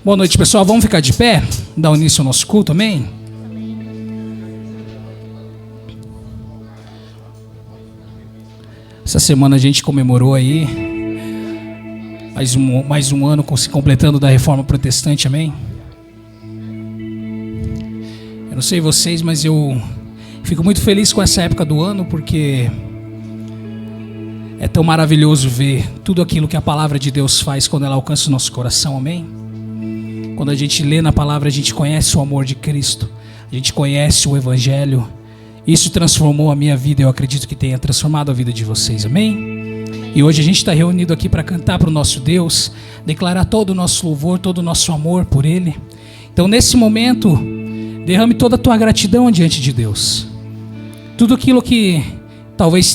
Boa noite, pessoal. Vamos ficar de pé? Dar início ao nosso culto, amém? Essa semana a gente comemorou aí mais um ano se completando da Reforma Protestante, amém? Eu não sei vocês, mas eu fico muito feliz com essa época do ano, porque é tão maravilhoso ver tudo aquilo que a palavra de Deus faz quando ela alcança o nosso coração, amém? Quando a gente lê na palavra, a gente conhece o amor de Cristo, a gente conhece o Evangelho. Isso transformou a minha vida, eu acredito que tenha transformado a vida de vocês, amém? E hoje a gente está reunido aqui para cantar para o nosso Deus, declarar todo o nosso louvor, todo o nosso amor por Ele. Então nesse momento, derrame toda a tua gratidão diante de Deus. Tudo aquilo que talvez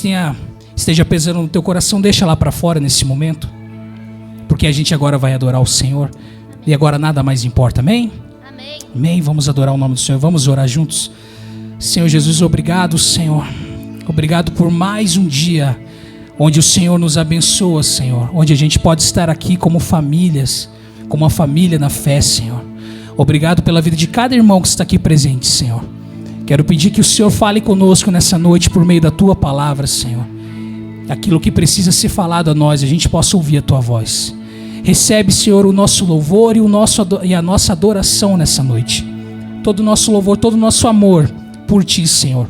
esteja pesando no teu coração, deixa lá para fora nesse momento, porque a gente agora vai adorar o Senhor. E agora nada mais importa, amém? Amém. Amém, vamos adorar o nome do Senhor, vamos orar juntos. Senhor Jesus, obrigado, Senhor. Obrigado por mais um dia onde o Senhor nos abençoa, Senhor. Onde a gente pode estar aqui como famílias, como uma família na fé, Senhor. Obrigado pela vida de cada irmão que está aqui presente, Senhor. Quero pedir que o Senhor fale conosco nessa noite por meio da Tua palavra, Senhor. Aquilo que precisa ser falado a nós, a gente possa ouvir a Tua voz. Recebe, Senhor, o nosso louvor e a nossa adoração nessa noite. Todo o nosso louvor, todo o nosso amor por Ti, Senhor.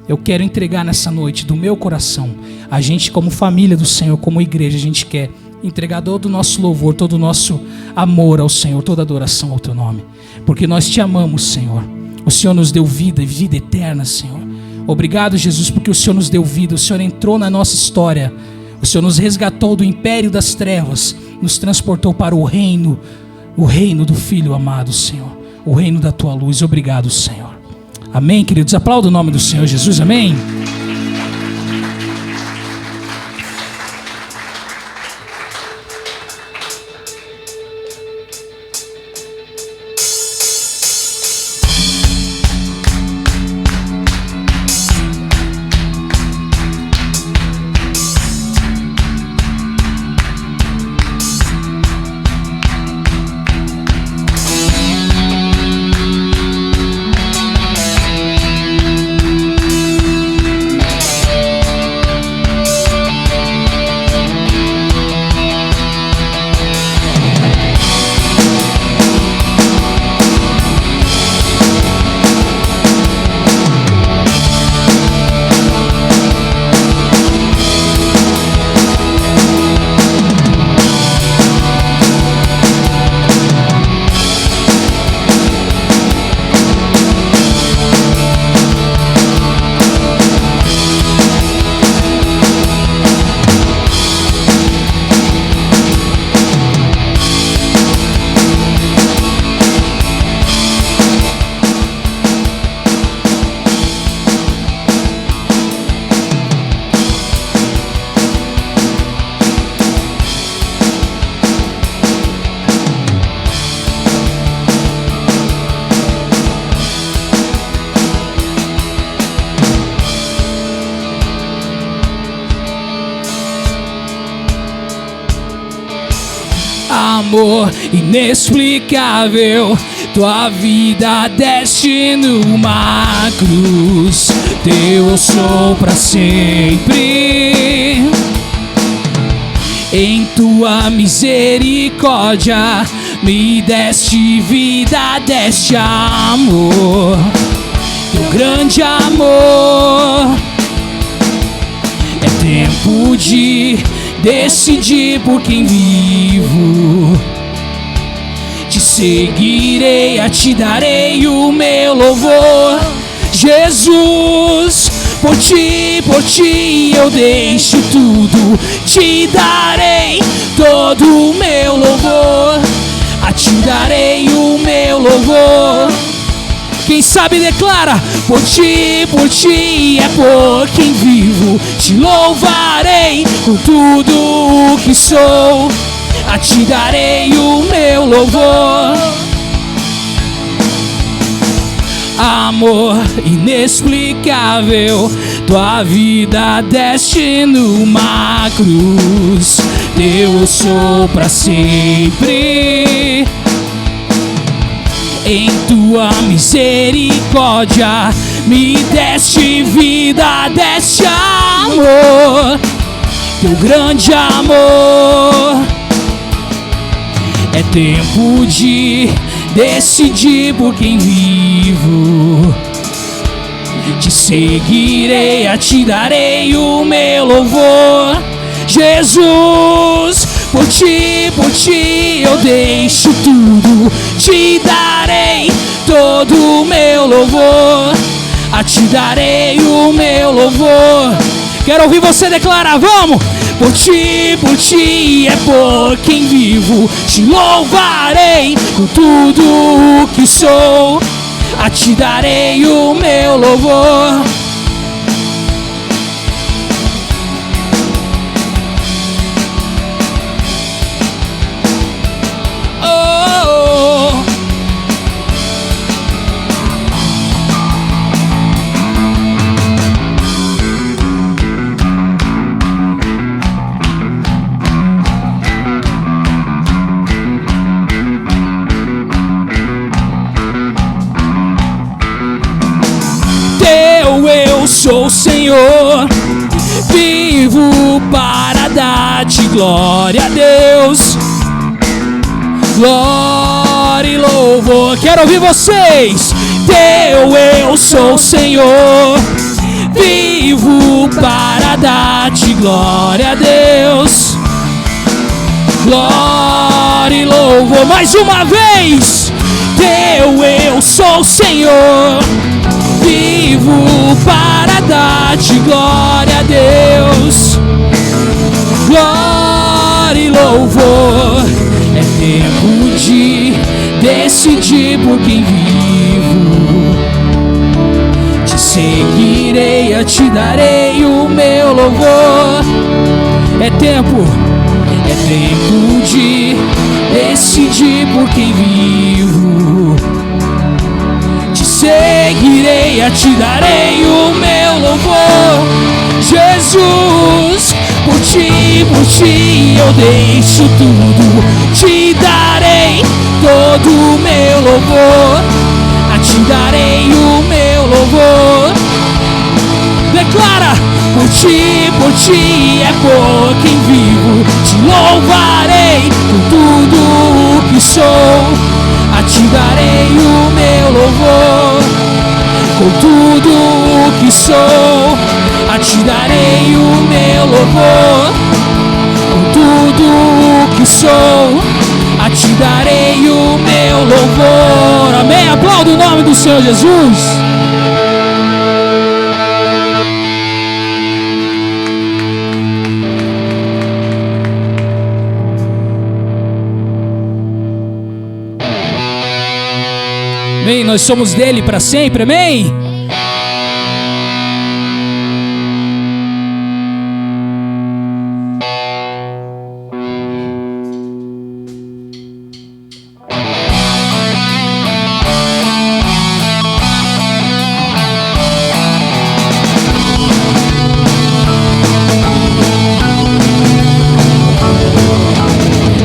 Eu quero entregar nessa noite do meu coração. A gente como família do Senhor, como igreja, a gente quer entregar todo o nosso louvor, todo o nosso amor ao Senhor, toda a adoração ao Teu nome. Porque nós Te amamos, Senhor. O Senhor nos deu vida e vida eterna, Senhor. Obrigado, Jesus, porque o Senhor nos deu vida. O Senhor entrou na nossa história. O Senhor nos resgatou do império das trevas, nos transportou para o reino do Filho amado, Senhor, o reino da Tua luz. Obrigado, Senhor. Amém, queridos? Aplauda o nome do Senhor Jesus, amém? Amor inexplicável, Tua vida deste numa cruz. Teu eu sou pra sempre. Em Tua misericórdia me deste vida, deste amor. Teu grande amor. É tempo de decidir por quem vivo. Te seguirei, a ti darei o meu louvor. Jesus, por ti eu deixo tudo. Te darei todo o meu louvor. A ti darei o meu louvor. Quem sabe declara: por ti é por quem vivo. Te louvarei com tudo o que sou. A ti darei o meu louvor. Amor inexplicável, tua vida deste numa cruz. Eu sou pra sempre. Em tua misericórdia me deste vida, deste amor, teu grande amor. É tempo de decidir por quem vivo. Te seguirei, a ti darei o meu louvor. Jesus, por ti eu deixo tudo. Te darei todo o meu louvor. A ti darei o meu louvor. Quero ouvir você declarar, vamos! Por ti é por quem vivo. Te louvarei com tudo o que sou. A ti darei o meu louvor. Eu sou o Senhor, vivo para dar-te glória a Deus. Glória e louvor. Quero ouvir vocês. Eu sou o Senhor, vivo para dar-te glória a Deus. Glória e louvor. Mais uma vez. Eu sou o Senhor, vivo para dar-te glória a Deus. Glória e louvor. É tempo de decidir por quem vivo. Te seguirei, eu te darei o meu louvor. É tempo de decidir por quem vivo. Te seguirei, eu te darei o meu louvor. Jesus, por ti eu deixo tudo. Te darei todo o meu louvor. A ti darei o meu louvor. Declara, por ti é por quem vivo. Te louvarei com tudo o que sou. A ti darei o meu louvor. Com tudo o que sou, a ti darei o meu louvor. Com tudo o que sou, a ti darei o meu louvor. Amém? Aplauda o nome do Senhor Jesus. Amém? Nós somos dele para sempre, amém?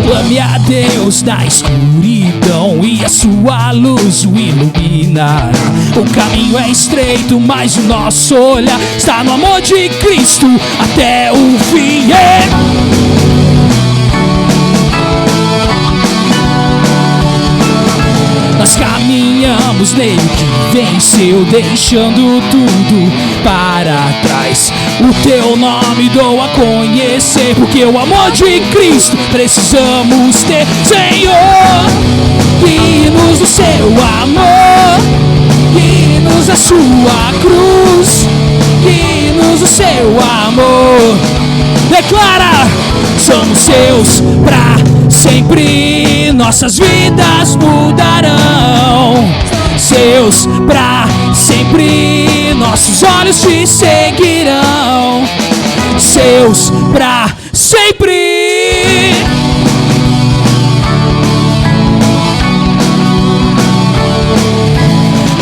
Clame a Deus da escuridão e a sua luz o iluminará. O caminho é estreito, mas o nosso olhar está no amor de Cristo até o fim. Nós caminhamos caminhamos nele que venceu, deixando tudo para trás. O teu nome dou a conhecer, porque o amor de Cristo precisamos ter. Senhor, guie-nos do seu amor, guie-nos a sua cruz, guie-nos o seu amor. Declara, somos seus pra sempre, nossas vidas mudarão. Seus pra sempre, nossos olhos te seguirão. Seus pra sempre.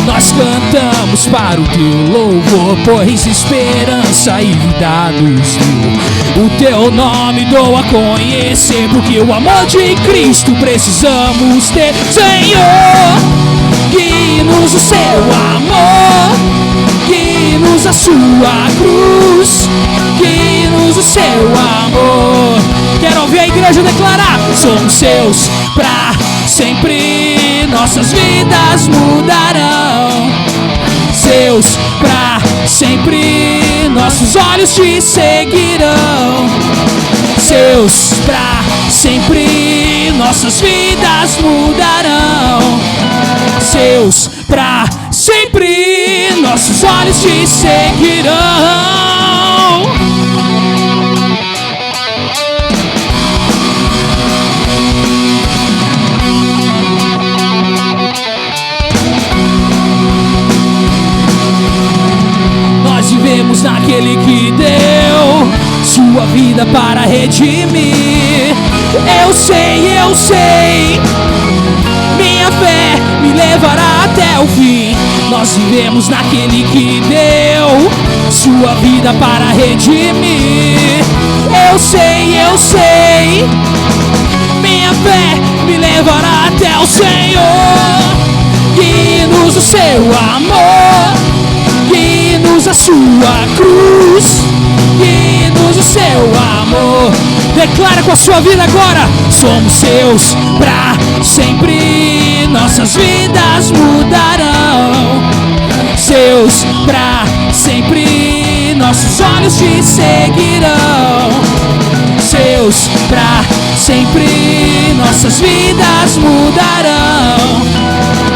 Nós cantamos para o teu louvor, pois esperança e vida nos deu. O teu nome dou a conhecer, porque o amor de Cristo precisamos ter. Senhor, guie-nos o seu amor, guie-nos a sua cruz, guie-nos o seu amor. Quero ouvir a igreja declarar: somos seus pra sempre, nossas vidas mudarão. Seus pra sempre, nossos olhos te seguirão. Seus pra sempre, nossas vidas mudarão. Seus pra sempre, nossos olhos te seguirão. Nós vivemos naquele que deu sua vida para redimir. Eu sei, minha fé me levará até o fim. Nós vivemos naquele que deu sua vida para redimir. Eu sei, minha fé me levará até o Senhor. Guie-nos o seu amor, guie-nos a sua cruz, guie-nos o seu amor. Declara com a sua vida agora: somos seus pra sempre, nossas vidas mudarão. Seus pra sempre, nossos olhos te seguirão. Seus pra sempre, nossas vidas mudarão.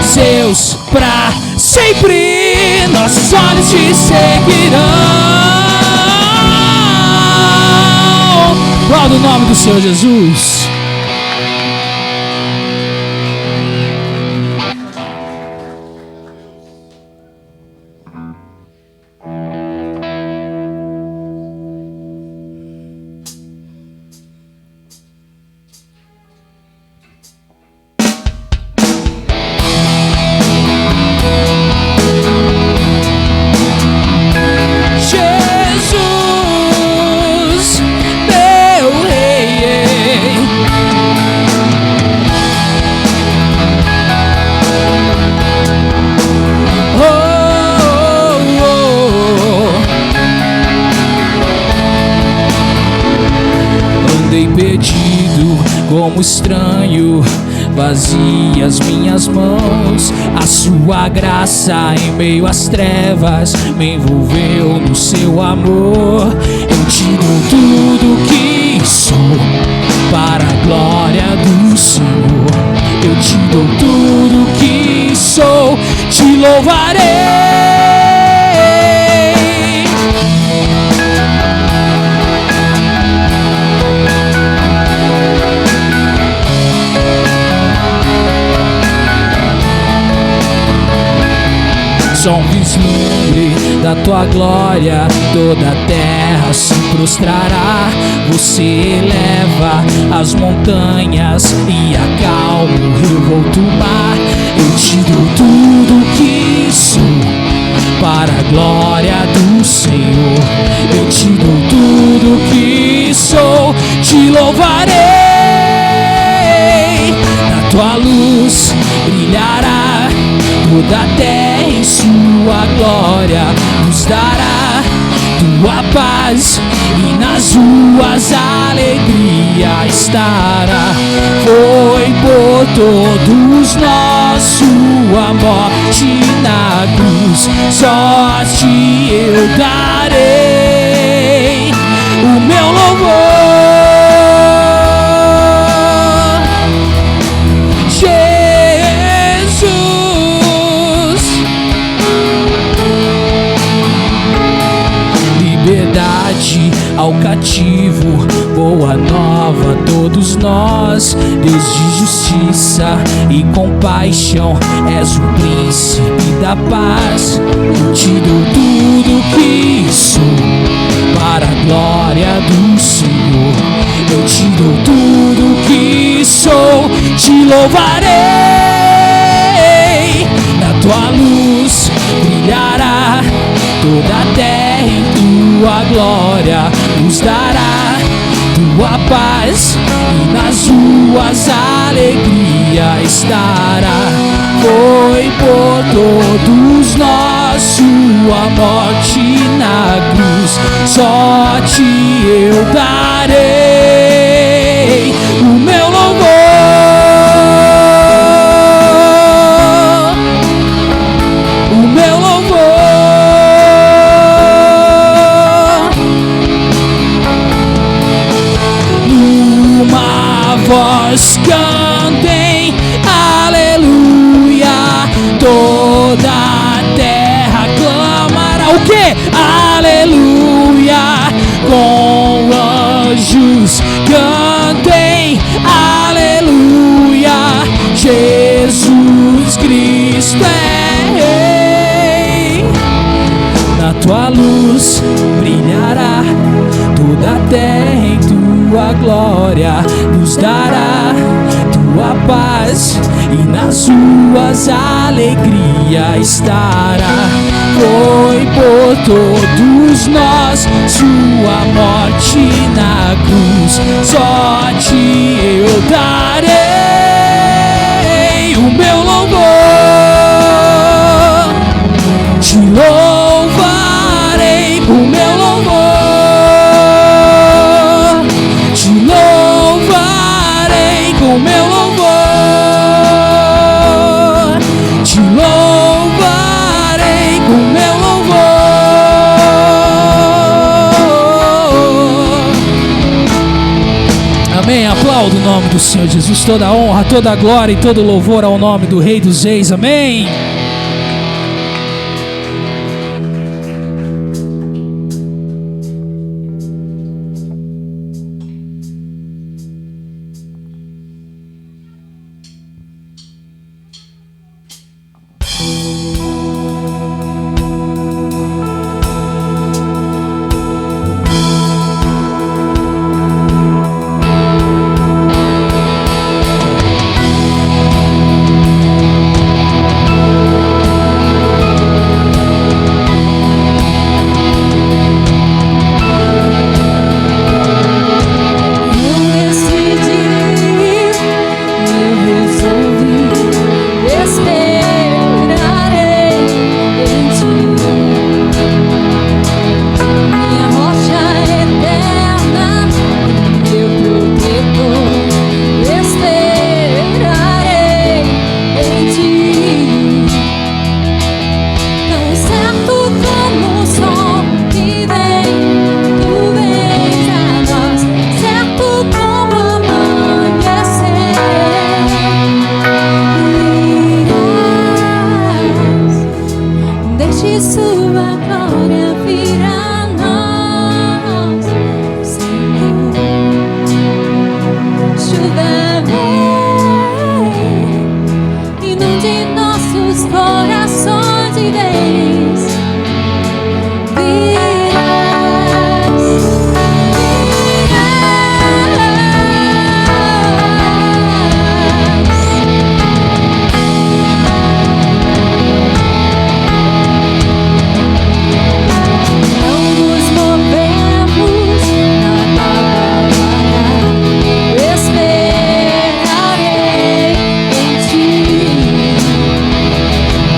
Seus pra sempre, nossos olhos te seguirão. Glória ao nome do Senhor Jesus. Como estranho, vazias minhas mãos. A sua graça em meio às trevas me envolveu no seu amor. Eu te dou tudo que sou para a glória do Senhor. Eu te dou tudo que sou, te louvarei. Só um vislumbre da tua glória, toda a terra se prostrará. Você eleva as montanhas e acalma o revolto mar. Eu te dou tudo que sou para a glória do Senhor. Eu te dou tudo que sou, te louvarei. Na tua luz brilhará toda a terra, em sua glória nos dará. tua paz, e nas ruas a alegria estará. Foi por todos nós sua morte na cruz, só te eu darei o meu louvor. Ao cativo, boa nova a todos nós, Deus de justiça e compaixão, és o príncipe da paz. Eu te dou tudo que sou, para a glória do Senhor. Eu te dou tudo que sou, te louvarei. Na tua luz brilhará toda a terra, em tua glória nos dará tua paz, e nas ruas a alegria estará. Foi por todos nós sua morte na cruz, só te eu darei o meu louvor. Vós cantem, aleluia, toda a terra clamará o quê? Aleluia, com anjos cantem, aleluia, Jesus Cristo é Rei. Na tua luz brilhará toda a terra, em tua glória nos dará tua paz, e nas ruas a alegria estará. Foi por todos nós sua morte na cruz, só te eu darei o meu louvor. Te louvarei o meu louvor. O meu louvor, te louvarei com meu louvor. Amém. Aplauda o nome do Senhor Jesus. Toda a honra, toda a glória e todo o louvor ao nome do Rei dos Reis. Amém.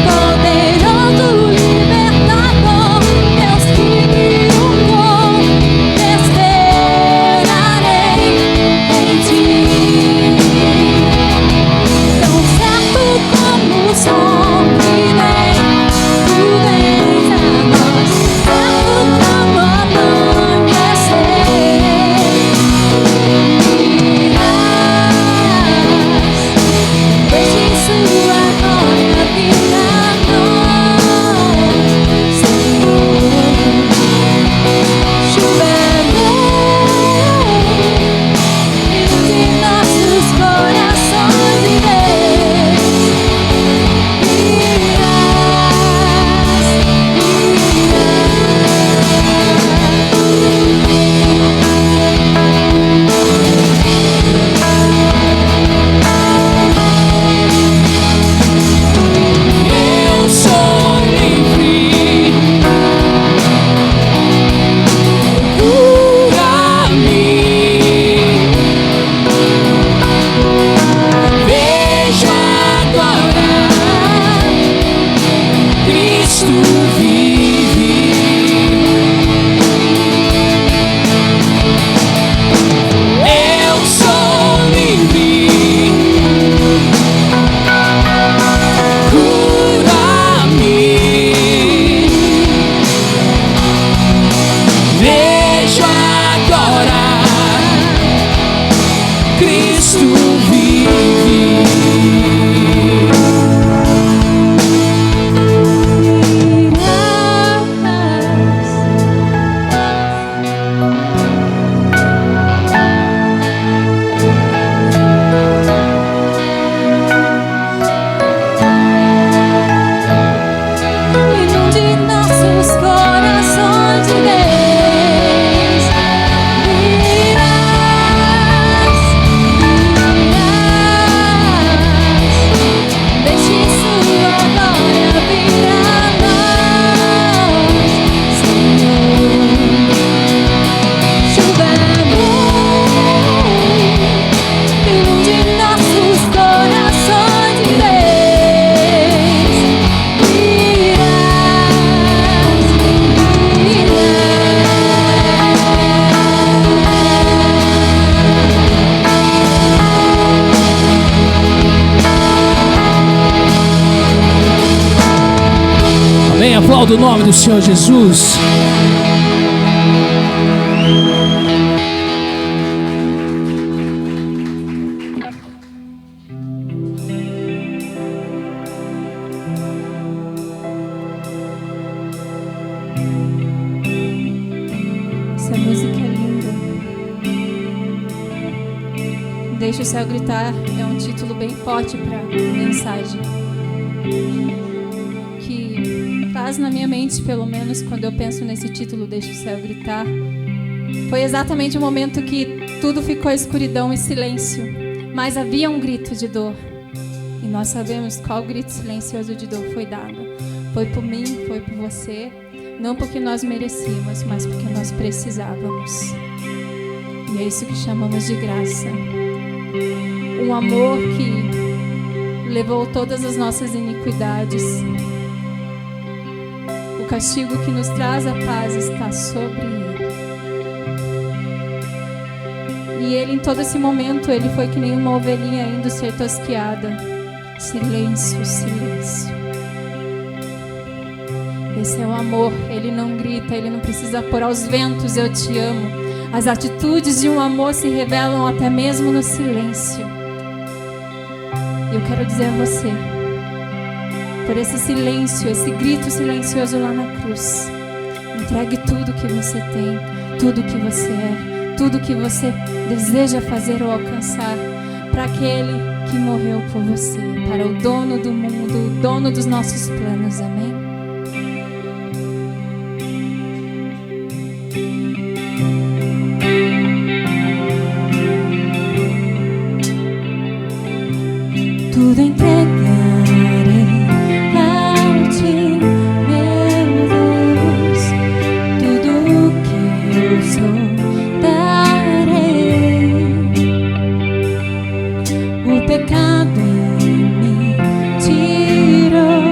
Poderoso Cristo vive. Aplauda o nome do Senhor Jesus. Essa música é linda. Deixa o Céu Gritar é um título bem forte para mensagem. Traz na minha mente, pelo menos quando eu penso nesse título, Deixa o Céu Gritar, foi exatamente o momento que tudo ficou escuridão e silêncio, mas havia um grito de dor, e nós sabemos qual grito silencioso de dor foi dado. Foi por mim, foi por você, não porque nós merecíamos, mas porque nós precisávamos. E é isso que chamamos de graça. Um amor que levou todas as nossas iniquidades. O castigo que nos traz a paz está sobre ele. E ele, em todo esse momento, ele foi que nem uma ovelhinha indo ser tosqueada. Silêncio, silêncio. Esse é o amor. Ele não grita, ele não precisa pôr aos ventos eu te amo. As atitudes de um amor se revelam até mesmo no silêncio. E eu quero dizer a você, por esse silêncio, esse grito silencioso lá na cruz, entregue tudo que você tem, tudo que você é, tudo que você deseja fazer ou alcançar para aquele que morreu por você, para o dono do mundo, o dono dos nossos planos. Amém? Tudo entregarei a ti, meu Deus. Tudo que eu sou darei. O pecado em mim tirou,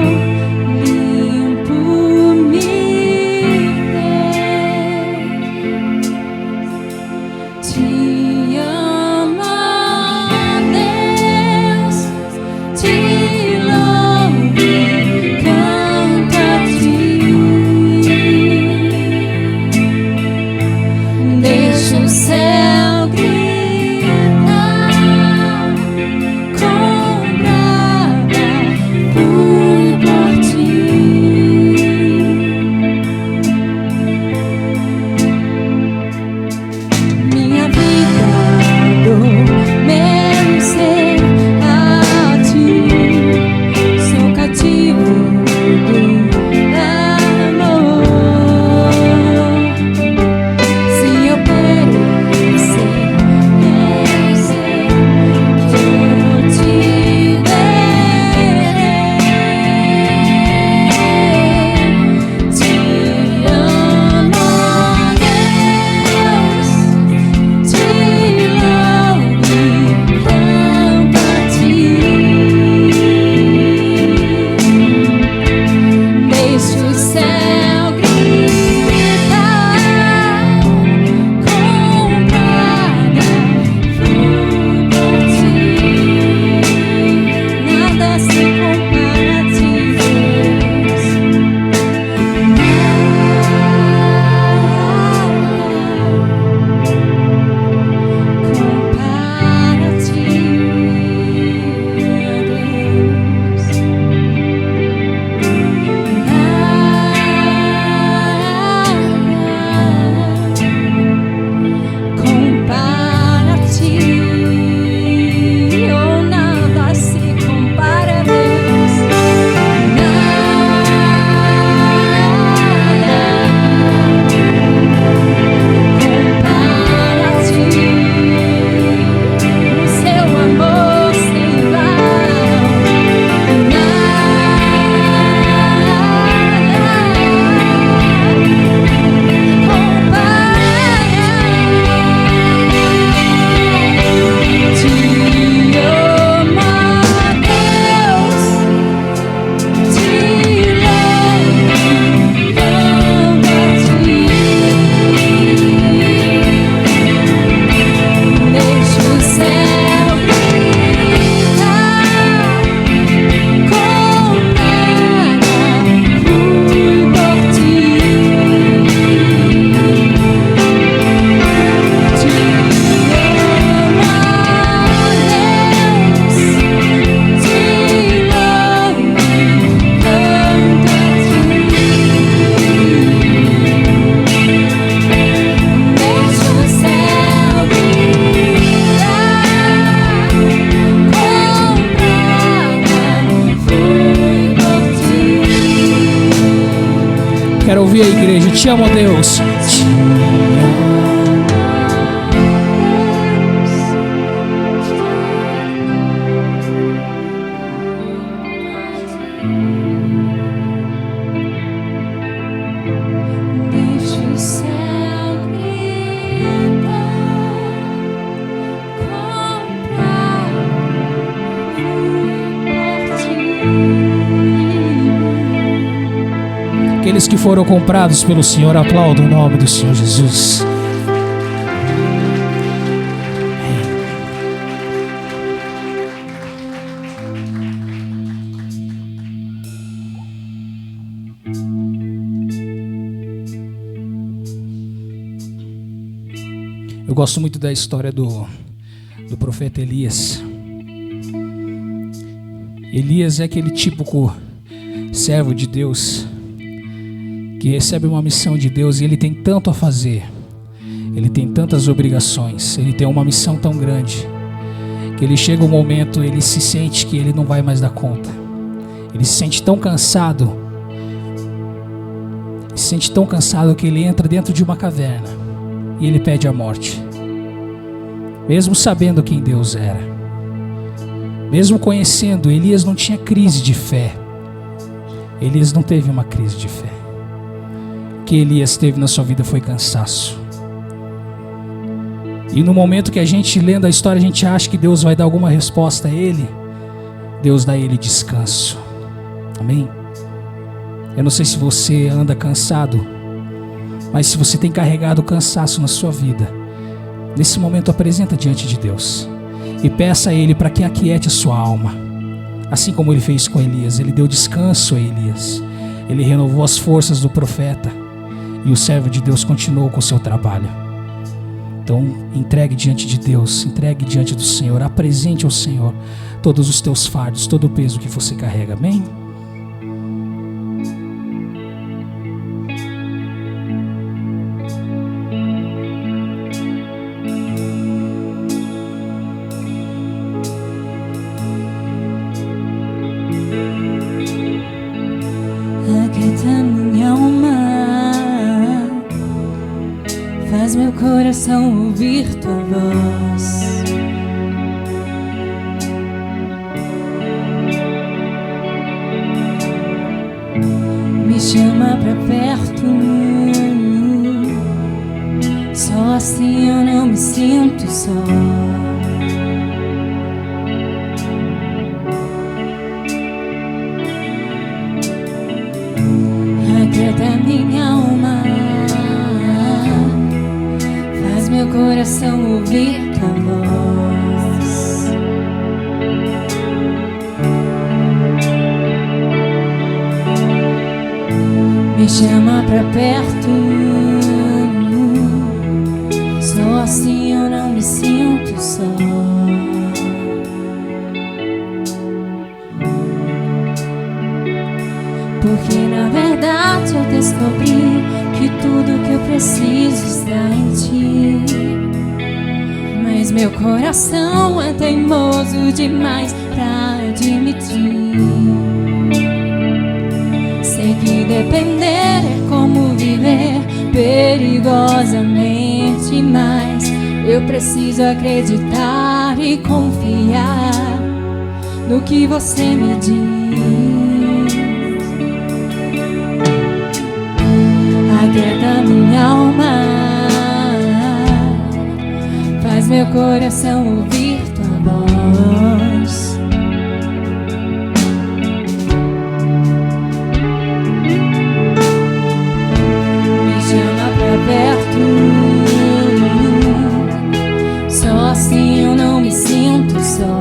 Aleluia, igreja. Te amo, Deus. Te amo. Aqueles que foram comprados pelo Senhor, aplaudam o nome do Senhor Jesus. Eu gosto muito da história do profeta Elias. Elias é aquele típico servo de Deus que recebe uma missão de Deus e ele tem tanto a fazer, ele tem tantas obrigações, ele tem uma missão tão grande que ele chega um momento, ele se sente que ele não vai mais dar conta. Ele se sente tão cansado, que ele entra dentro de uma caverna e ele pede a morte, mesmo sabendo quem Deus era, mesmo conhecendo. Elias não tinha crise de fé. Elias não teve uma crise de fé. O que Elias teve na sua vida foi cansaço. E no momento que a gente, lendo a história, a gente acha que Deus vai dar alguma resposta a ele, Deus dá a ele descanso. Amém? Eu não sei se você anda cansado, mas se você tem carregado cansaço na sua vida, nesse momento apresenta diante de Deus e peça a Ele para que aquiete a sua alma. Assim como Ele fez com Elias, Ele deu descanso a Elias, Ele renovou as forças do profeta e o servo de Deus continuou com o seu trabalho. Então entregue diante de Deus, entregue diante do Senhor, apresente ao Senhor todos os teus fardos, todo o peso que você carrega. Amém? Aquieta minha alma, faz meu coração ouvir tua voz. Me chama pra perto, só assim eu não me sinto só. Aquieta minha alma, faz meu coração ouvir tua voz. Me chama pra perto, só assim eu não me sinto só. Porque na verdade eu descobri que tudo que eu preciso está em ti. Mas meu coração é teimoso demais pra admitir. Sei que depender é como viver perigosamente, mas eu preciso acreditar e confiar no que você me diz. Aquieta minha alma, faz meu coração ouvir tua voz. Me chama pra perto, só assim eu não me sinto só.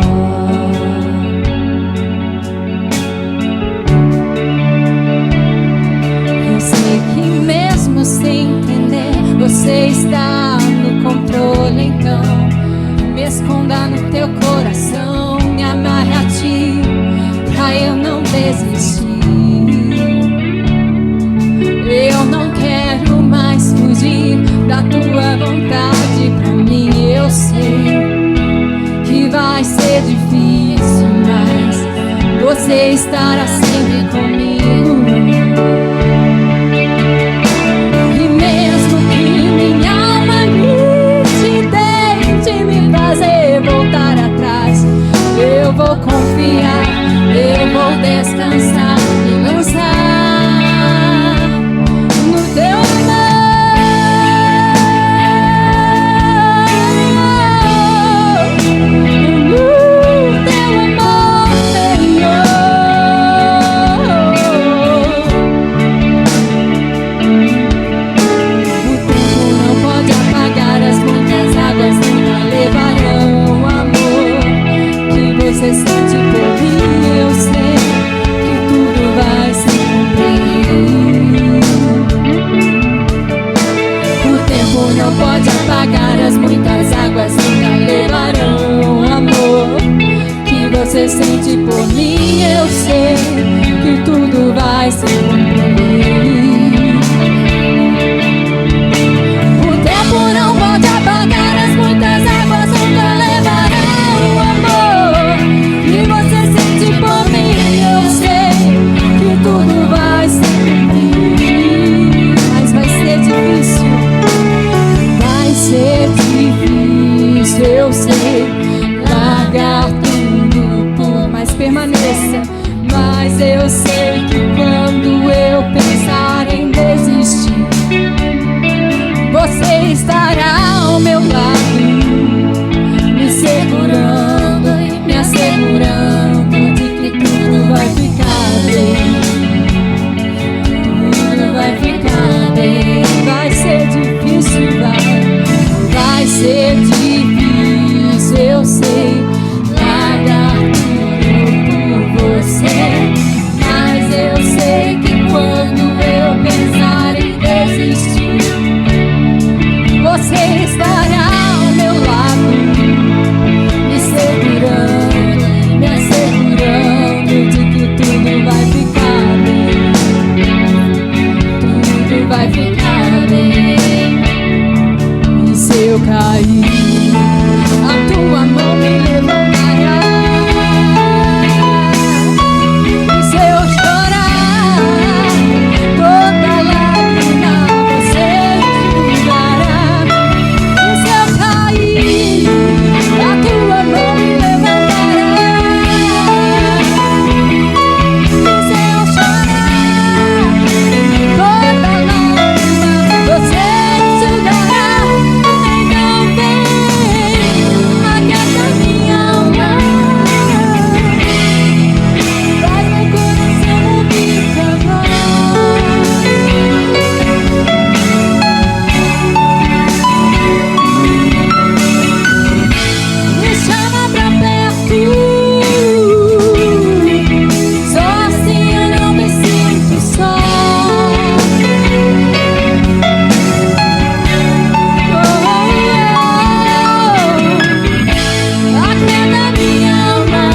Sem entender, você está no controle, então me esconda no teu coração, me amarre a ti, pra eu não desistir. Eu não quero mais fugir da tua vontade pra mim. Eu sei que vai ser difícil, mas você estará sempre comigo. ser difícil, eu sei, largar tudo por você. Mas eu sei que quando eu pensar em desistir, você estará ao meu lado, me segurando, me assegurando de que tudo vai ficar bem. Tudo vai ficar bem. E se eu cair, a tua mão me levantará. E se eu chorar, toda lágrima você enxugará. E se eu cair, a tua mão me levantará. E se eu chorar, toda lágrima você enxugará. Então vem, aquieta minha alma, faz meu coração ouvir tua voz. Me chama pra perto, só assim eu não me sinto só. Aquieta minha alma,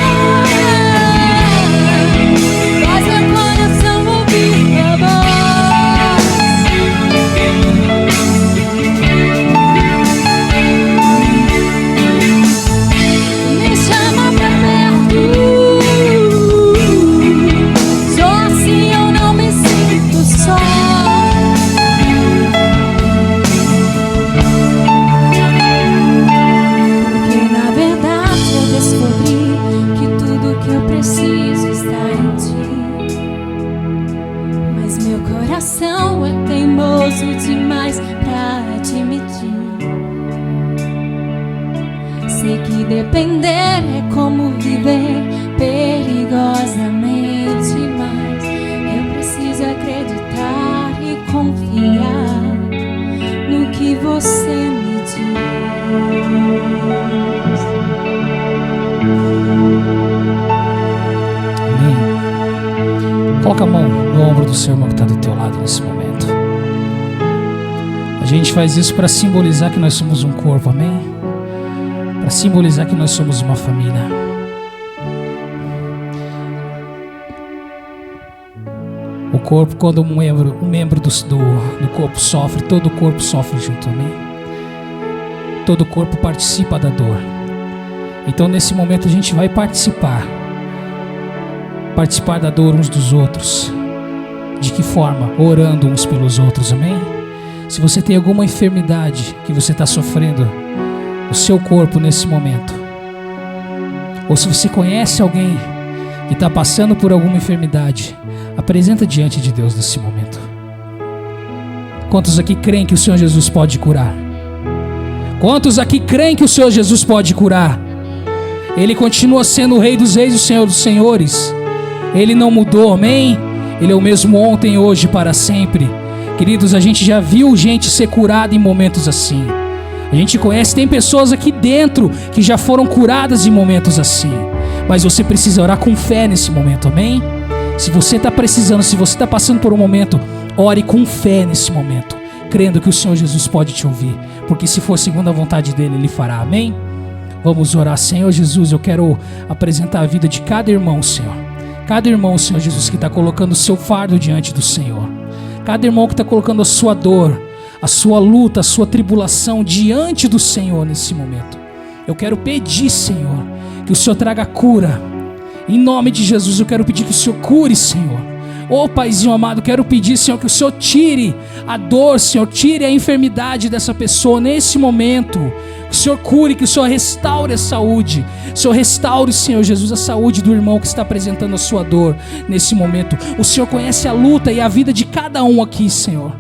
faz meu coração ouvir tua voz. Me chama pra perto, só assim eu não me sinto só. Porque na verdade eu descobri que tudo que eu preciso está em ti. Mas meu coração é teimoso demais pra admitir. Sei que depender é como viver perigosamente, mas eu preciso acreditar e confiar no que você me diz. Amém. Coloca a mão no ombro do seu irmão que está do teu lado nesse momento. A gente faz isso para simbolizar que nós somos um corpo, amém? Para simbolizar que nós somos uma família. O corpo, quando um membro do corpo sofre, todo o corpo sofre junto, amém? Todo o corpo participa da dor. Então nesse momento a gente vai participar da dor uns dos outros. De que forma? Orando uns pelos outros, amém? Se você tem alguma enfermidade que você está sofrendo no seu corpo nesse momento, ou se você conhece alguém que está passando por alguma enfermidade, apresenta diante de Deus nesse momento. Quantos aqui creem que o Senhor Jesus pode curar? Quantos aqui creem que o Senhor Jesus pode curar? Ele continua sendo o Rei dos Reis e o Senhor dos Senhores. Ele não mudou, amém? Ele é o mesmo ontem, hoje, para sempre. Queridos, a gente já viu gente ser curada em momentos assim. A gente conhece, tem pessoas aqui dentro que já foram curadas em momentos assim. Mas você precisa orar com fé nesse momento, amém? Se você está precisando, se você está passando por um momento, ore com fé nesse momento, crendo que o Senhor Jesus pode te ouvir, porque se for segundo a vontade dele, Ele fará, amém? Vamos orar. Senhor Jesus, eu quero apresentar a vida de cada irmão, Senhor. Cada irmão, Senhor Jesus, que está colocando o seu fardo diante do Senhor. Cada irmão que está colocando a sua dor, a sua luta, a sua tribulação diante do Senhor nesse momento. Eu quero pedir, Senhor, que o Senhor traga cura. Em nome de Jesus, eu quero pedir que o Senhor cure, Senhor. Ô Paizinho amado, quero pedir, Senhor, que o Senhor tire a dor, Senhor, tire a enfermidade dessa pessoa nesse momento. Que o Senhor cure, que o Senhor restaure a saúde. O Senhor restaure, Senhor Jesus, a saúde do irmão que está apresentando a sua dor nesse momento. O Senhor conhece a luta e a vida de cada um aqui, Senhor.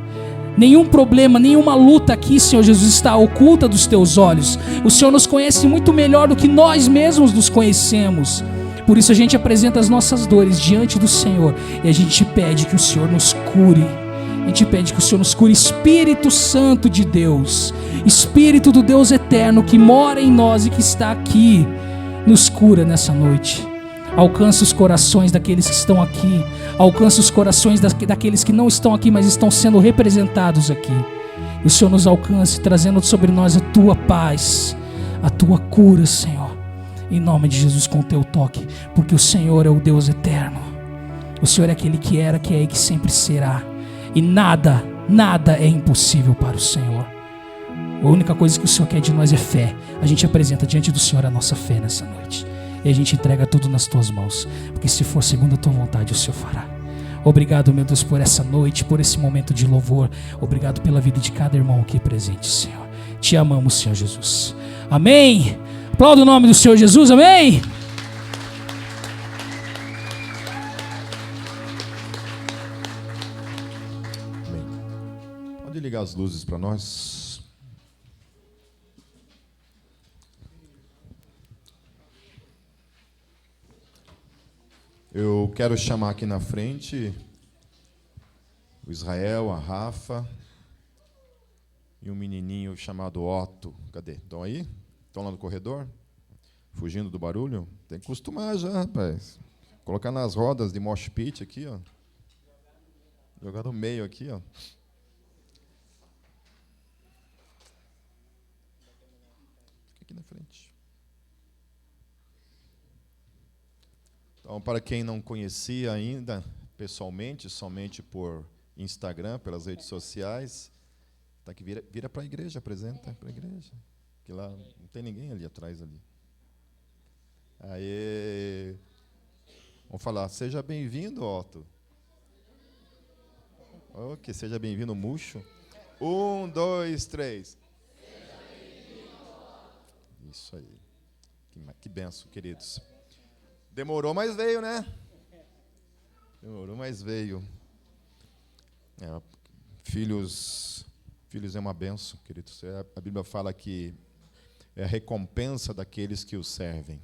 Nenhum problema, nenhuma luta aqui, Senhor Jesus, está oculta dos teus olhos. O Senhor nos conhece muito melhor do que nós mesmos nos conhecemos. Por isso a gente apresenta as nossas dores diante do Senhor e a gente pede que o Senhor nos cure, A gente pede que o Senhor nos cure. Espírito Santo de Deus, Espírito do Deus eterno que mora em nós e que está aqui, nos cura nessa noite. Alcança os corações daqueles que estão aqui. Alcança os corações daqueles que não estão aqui, mas estão sendo representados aqui. E o Senhor nos alcance, trazendo sobre nós a tua paz, a tua cura, Senhor. Em nome de Jesus, com o teu toque. Porque o Senhor é o Deus eterno. O Senhor é aquele que era, que é e que sempre será. E nada é impossível para o Senhor. A única coisa que o Senhor quer de nós é fé. A gente apresenta diante do Senhor a nossa fé nessa noite. E a gente entrega tudo nas tuas mãos. Porque se for segundo a tua vontade, o Senhor fará. Obrigado, meu Deus, por essa noite, por esse momento de louvor. Obrigado pela vida de cada irmão aqui presente, Senhor. Te amamos, Senhor Jesus. Amém. Aplauda o nome do Senhor Jesus, amém. Amém. Pode ligar as luzes para nós. Eu quero chamar aqui na frente o Israel, a Rafa e um menininho chamado Otto. Cadê? Estão aí? Estão lá no corredor? Fugindo do barulho? Tem que acostumar já, rapaz. Colocar nas rodas de mosh pit aqui, ó. Jogar no meio aqui, ó. Fica aqui na frente. Então, para quem não conhecia ainda pessoalmente, somente por Instagram, pelas redes sociais, tá que vira para a igreja, apresenta para a igreja. Que lá não tem ninguém ali atrás ali. Aí, vamos falar, seja bem-vindo, Otto. Ok, seja bem-vindo, Murcho. 1, 2, 3. Seja bem-vindo, Otto. Isso aí. Que benção, queridos. Demorou, mas veio, né? Demorou, mas veio. Filhos é uma benção, queridos. A Bíblia fala que é a recompensa daqueles que os servem.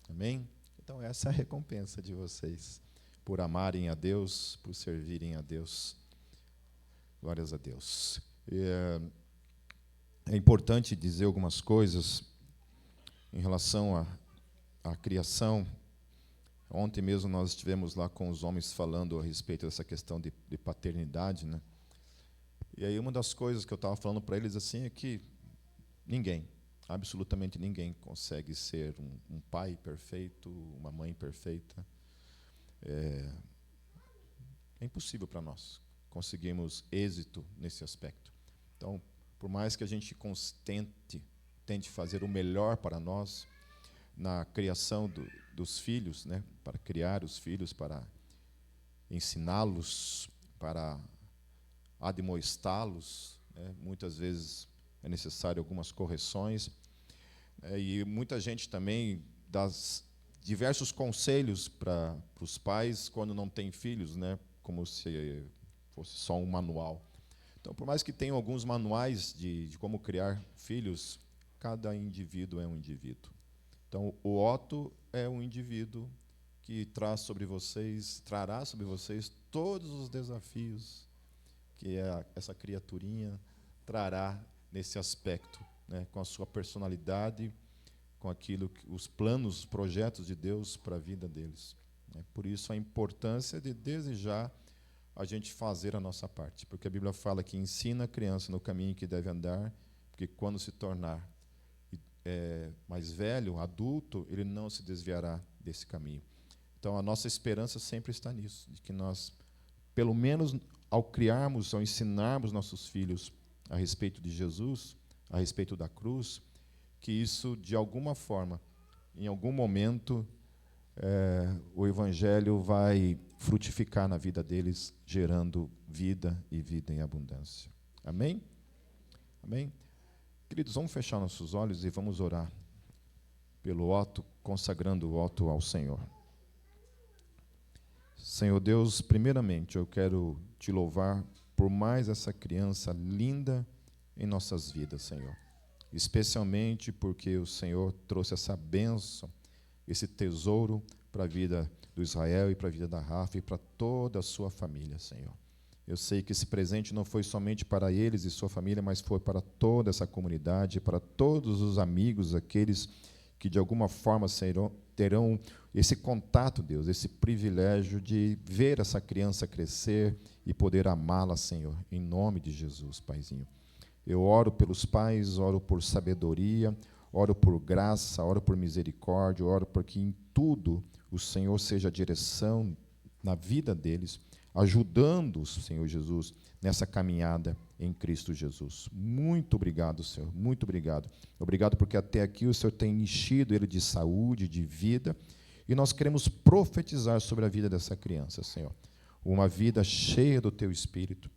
Amém? Então, essa é a recompensa de vocês, por amarem a Deus, por servirem a Deus. Glórias a Deus. É importante dizer algumas coisas em relação à criação. Ontem mesmo nós estivemos lá com os homens falando a respeito dessa questão de paternidade, né? E aí uma das coisas que eu estava falando para eles assim é que ninguém, absolutamente ninguém consegue ser um pai perfeito, uma mãe perfeita. É impossível para nós conseguirmos êxito nesse aspecto. Então, por mais que a gente tente fazer o melhor para nós na criação dos filhos, né, para criar os filhos, para ensiná-los, para admoestá-los, né, muitas vezes é necessário algumas correções, e muita gente também dá diversos conselhos para os pais quando não tem filhos, né, como se fosse só um manual. Então, por mais que tenham alguns manuais de como criar filhos, cada indivíduo é um indivíduo. Então, o Otto é um indivíduo que trará sobre vocês todos os desafios que essa criaturinha trará nesse aspecto, né, com a sua personalidade, com aquilo, os planos, os projetos de Deus para a vida deles. Por isso, a importância de desejar a gente fazer a nossa parte, porque a Bíblia fala que ensina a criança no caminho que deve andar, porque quando se tornar mais velho, adulto, ele não se desviará desse caminho. Então, a nossa esperança sempre está nisso, de que nós, pelo menos ao criarmos, ao ensinarmos nossos filhos a respeito de Jesus, a respeito da cruz, que isso, de alguma forma, em algum momento, o Evangelho vai frutificar na vida deles, gerando vida e vida em abundância. Amém? Amém? Queridos, vamos fechar nossos olhos e vamos orar pelo Otto, consagrando o Otto ao Senhor. Senhor Deus, primeiramente eu quero te louvar por mais essa criança linda em nossas vidas, Senhor. Especialmente porque o Senhor trouxe essa bênção, esse tesouro para a vida do Israel e para a vida da Rafa e para toda a sua família, Senhor. Eu sei que esse presente não foi somente para eles e sua família, mas foi para toda essa comunidade, para todos os amigos, aqueles que de alguma forma terão esse contato, Deus, esse privilégio de ver essa criança crescer e poder amá-la, Senhor, em nome de Jesus, Paizinho. Eu oro pelos pais, oro por sabedoria, oro por graça, oro por misericórdia, oro por que em tudo o Senhor seja a direção na vida deles, ajudando-os, Senhor Jesus, nessa caminhada em Cristo Jesus. Muito obrigado, Senhor, muito obrigado. Obrigado porque até aqui o Senhor tem enchido ele de saúde, de vida, e nós queremos profetizar sobre a vida dessa criança, Senhor. Uma vida cheia do Teu Espírito,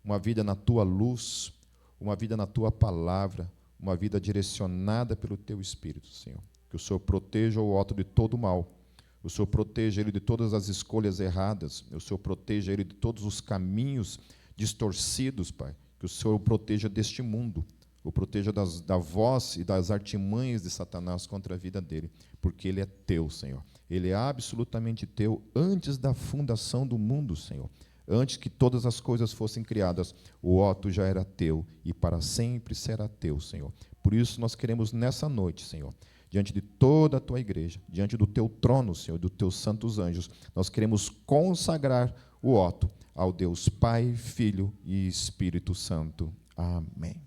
uma vida na Tua luz, uma vida na Tua palavra, uma vida direcionada pelo Teu Espírito, Senhor. Que o Senhor proteja o Otto de todo mal, o Senhor proteja ele de todas as escolhas erradas, o Senhor proteja ele de todos os caminhos distorcidos, Pai. Que o Senhor o proteja deste mundo, o proteja da voz e das artimanhas de Satanás contra a vida dele, porque ele é Teu, Senhor. Ele é absolutamente Teu antes da fundação do mundo, Senhor. Antes que todas as coisas fossem criadas, o Otto já era Teu e para sempre será Teu, Senhor. Por isso nós queremos nessa noite, Senhor, diante de toda a Tua igreja, diante do Teu trono, Senhor, dos Teus santos anjos, nós queremos consagrar o Otto ao Deus Pai, Filho e Espírito Santo. Amém.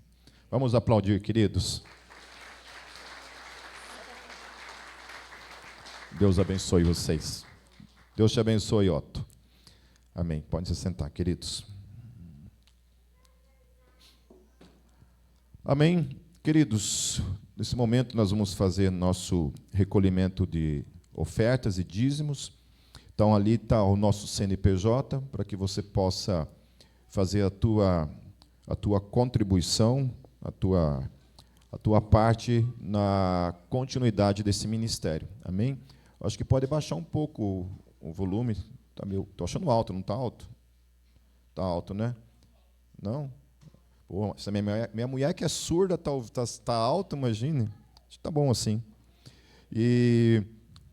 Vamos aplaudir, queridos. Deus abençoe vocês. Deus te abençoe, Otto. Amém. Pode se sentar, queridos. Amém. Queridos, nesse momento nós vamos fazer nosso recolhimento de ofertas e dízimos. Então, ali está o nosso CNPJ, para que você possa fazer a tua contribuição, a tua parte na continuidade desse ministério. Amém? Acho que pode baixar um pouco o volume. Estou achando alto, não está alto? Está alto, né? Não? Pô, essa minha mulher que é surda está alta, imagine. Está bom assim. E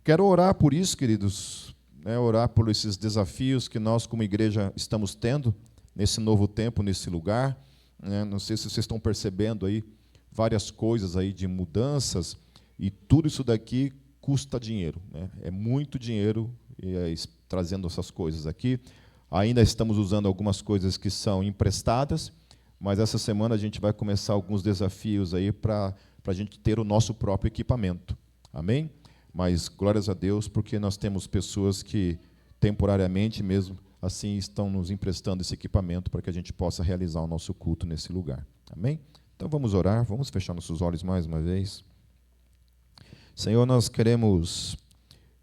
quero orar por isso, queridos, orar por esses desafios que nós, como igreja, estamos tendo nesse novo tempo, nesse lugar. Não sei se vocês estão percebendo aí várias coisas aí de mudanças, e tudo isso daqui custa dinheiro. É muito dinheiro trazendo essas coisas aqui. Ainda estamos usando algumas coisas que são emprestadas, mas essa semana a gente vai começar alguns desafios aí para a gente ter o nosso próprio equipamento. Amém? Mas glórias a Deus, porque nós temos pessoas que temporariamente mesmo assim estão nos emprestando esse equipamento para que a gente possa realizar o nosso culto nesse lugar. Amém? Então vamos orar, vamos fechar nossos olhos mais uma vez. Senhor, nós queremos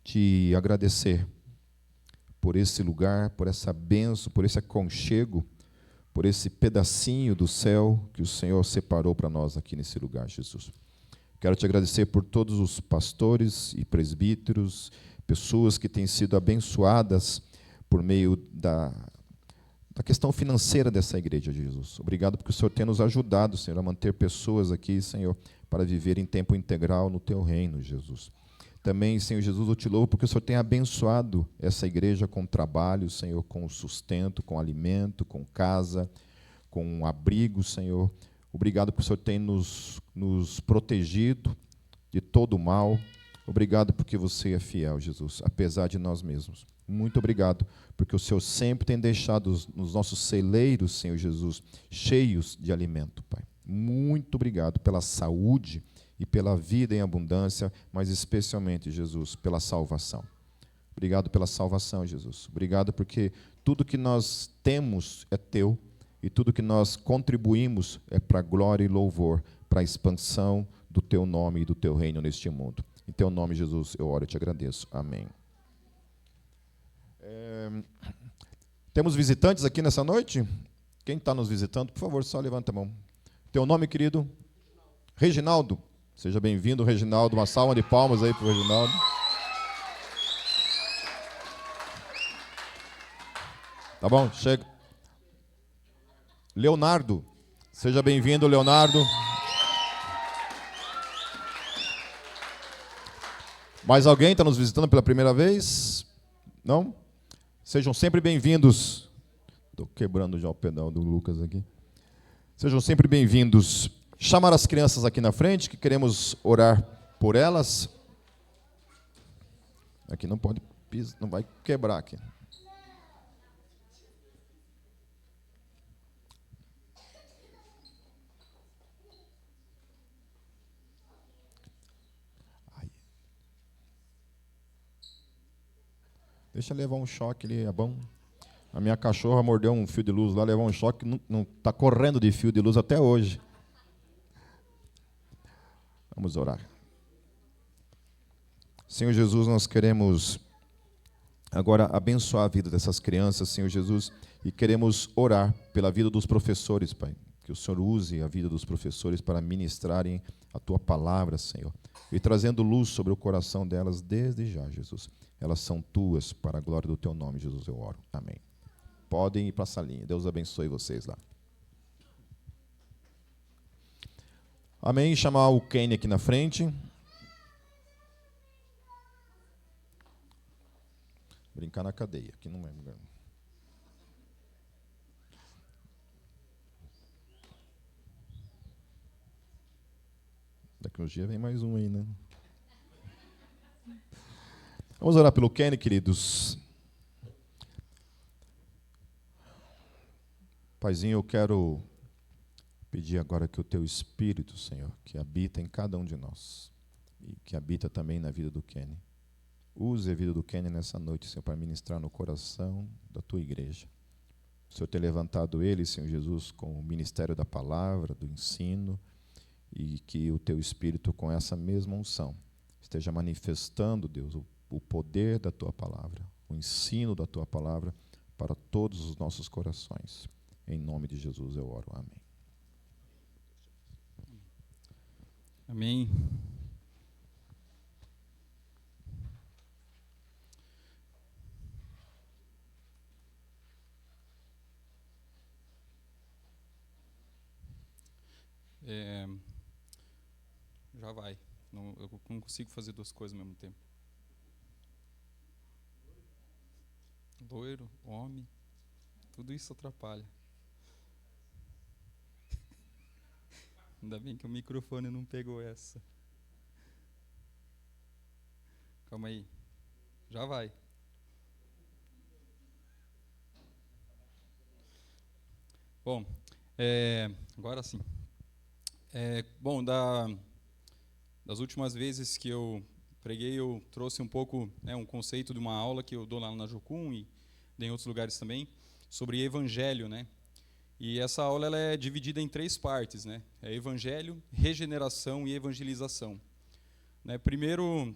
Te agradecer por esse lugar, por essa bênção, por esse aconchego, por esse pedacinho do céu que o Senhor separou para nós aqui nesse lugar, Jesus. Quero Te agradecer por todos os pastores e presbíteros, pessoas que têm sido abençoadas por meio da questão financeira dessa igreja, Jesus. Obrigado porque o Senhor tem nos ajudado, Senhor, a manter pessoas aqui, Senhor, para viver em tempo integral no Teu reino, Jesus. Também, Senhor Jesus, eu Te louvo porque o Senhor tem abençoado essa igreja com trabalho, Senhor, com sustento, com alimento, com casa, com abrigo, Senhor. Obrigado porque o Senhor tem nos protegido de todo o mal. Obrigado porque você é fiel, Jesus, apesar de nós mesmos. Muito obrigado, porque o Senhor sempre tem deixado os nossos celeiros, Senhor Jesus, cheios de alimento, Pai. Muito obrigado pela saúde e pela vida em abundância, mas especialmente, Jesus, pela salvação. Obrigado pela salvação, Jesus. Obrigado porque tudo que nós temos é Teu e tudo que nós contribuímos é para a glória e louvor, para a expansão do Teu nome e do Teu reino neste mundo. Em Teu nome, Jesus, eu oro e Te agradeço. Amém. Temos visitantes aqui nessa noite? Quem está nos visitando, por favor, só levanta a mão. Teu nome, querido? Reginaldo. Seja bem-vindo, Reginaldo. Uma salva de palmas aí para o Reginaldo. Tá bom? Chega. Leonardo. Seja bem-vindo, Leonardo. Mais alguém está nos visitando pela primeira vez? Não? Sejam sempre bem-vindos. Estou quebrando já o pedal do Lucas aqui. Sejam sempre bem-vindos. Chamar as crianças aqui na frente, que queremos orar por elas. Aqui não pode pisar, não vai quebrar aqui. Deixa levar um choque ali, é bom. A minha cachorra mordeu um fio de luz lá, levou um choque, não está correndo de fio de luz até hoje. Vamos orar. Senhor Jesus, nós queremos agora abençoar a vida dessas crianças, Senhor Jesus, e queremos orar pela vida dos professores, Pai. Que o Senhor use a vida dos professores para ministrarem a Tua palavra, Senhor, e trazendo luz sobre o coração delas desde já, Jesus. Elas são Tuas, para a glória do Teu nome, Jesus, eu oro. Amém. Podem ir para a salinha. Deus abençoe vocês lá. Amém. Chamar o Kenny aqui na frente. Brincar na cadeia, aqui não é lugar. Daqui uns dias vem mais um aí, né? Vamos orar pelo Kenny, queridos. Paizinho, eu quero pedir agora que o Teu Espírito, Senhor, que habita em cada um de nós, e que habita também na vida do Kenny, use a vida do Kenny nessa noite, Senhor, para ministrar no coração da Tua igreja. O Senhor ter levantado ele, Senhor Jesus, com o ministério da palavra, do ensino, e que o Teu Espírito, com essa mesma unção, esteja manifestando, Deus, o poder da Tua palavra, o ensino da Tua palavra para todos os nossos corações. Em nome de Jesus eu oro. Amém. Amém. Já vai. Eu não consigo fazer duas coisas ao mesmo tempo. Loiro, homem, tudo isso atrapalha. Ainda bem que o microfone não pegou essa. Calma aí. Já vai. Bom, agora sim. Bom, das últimas vezes que eu preguei, eu trouxe um pouco, um conceito de uma aula que eu dou lá na Jucum e em outros lugares também, sobre evangelho, né? E essa aula ela é dividida em 3 partes, né? É evangelho, regeneração e evangelização. Né? Primeiro,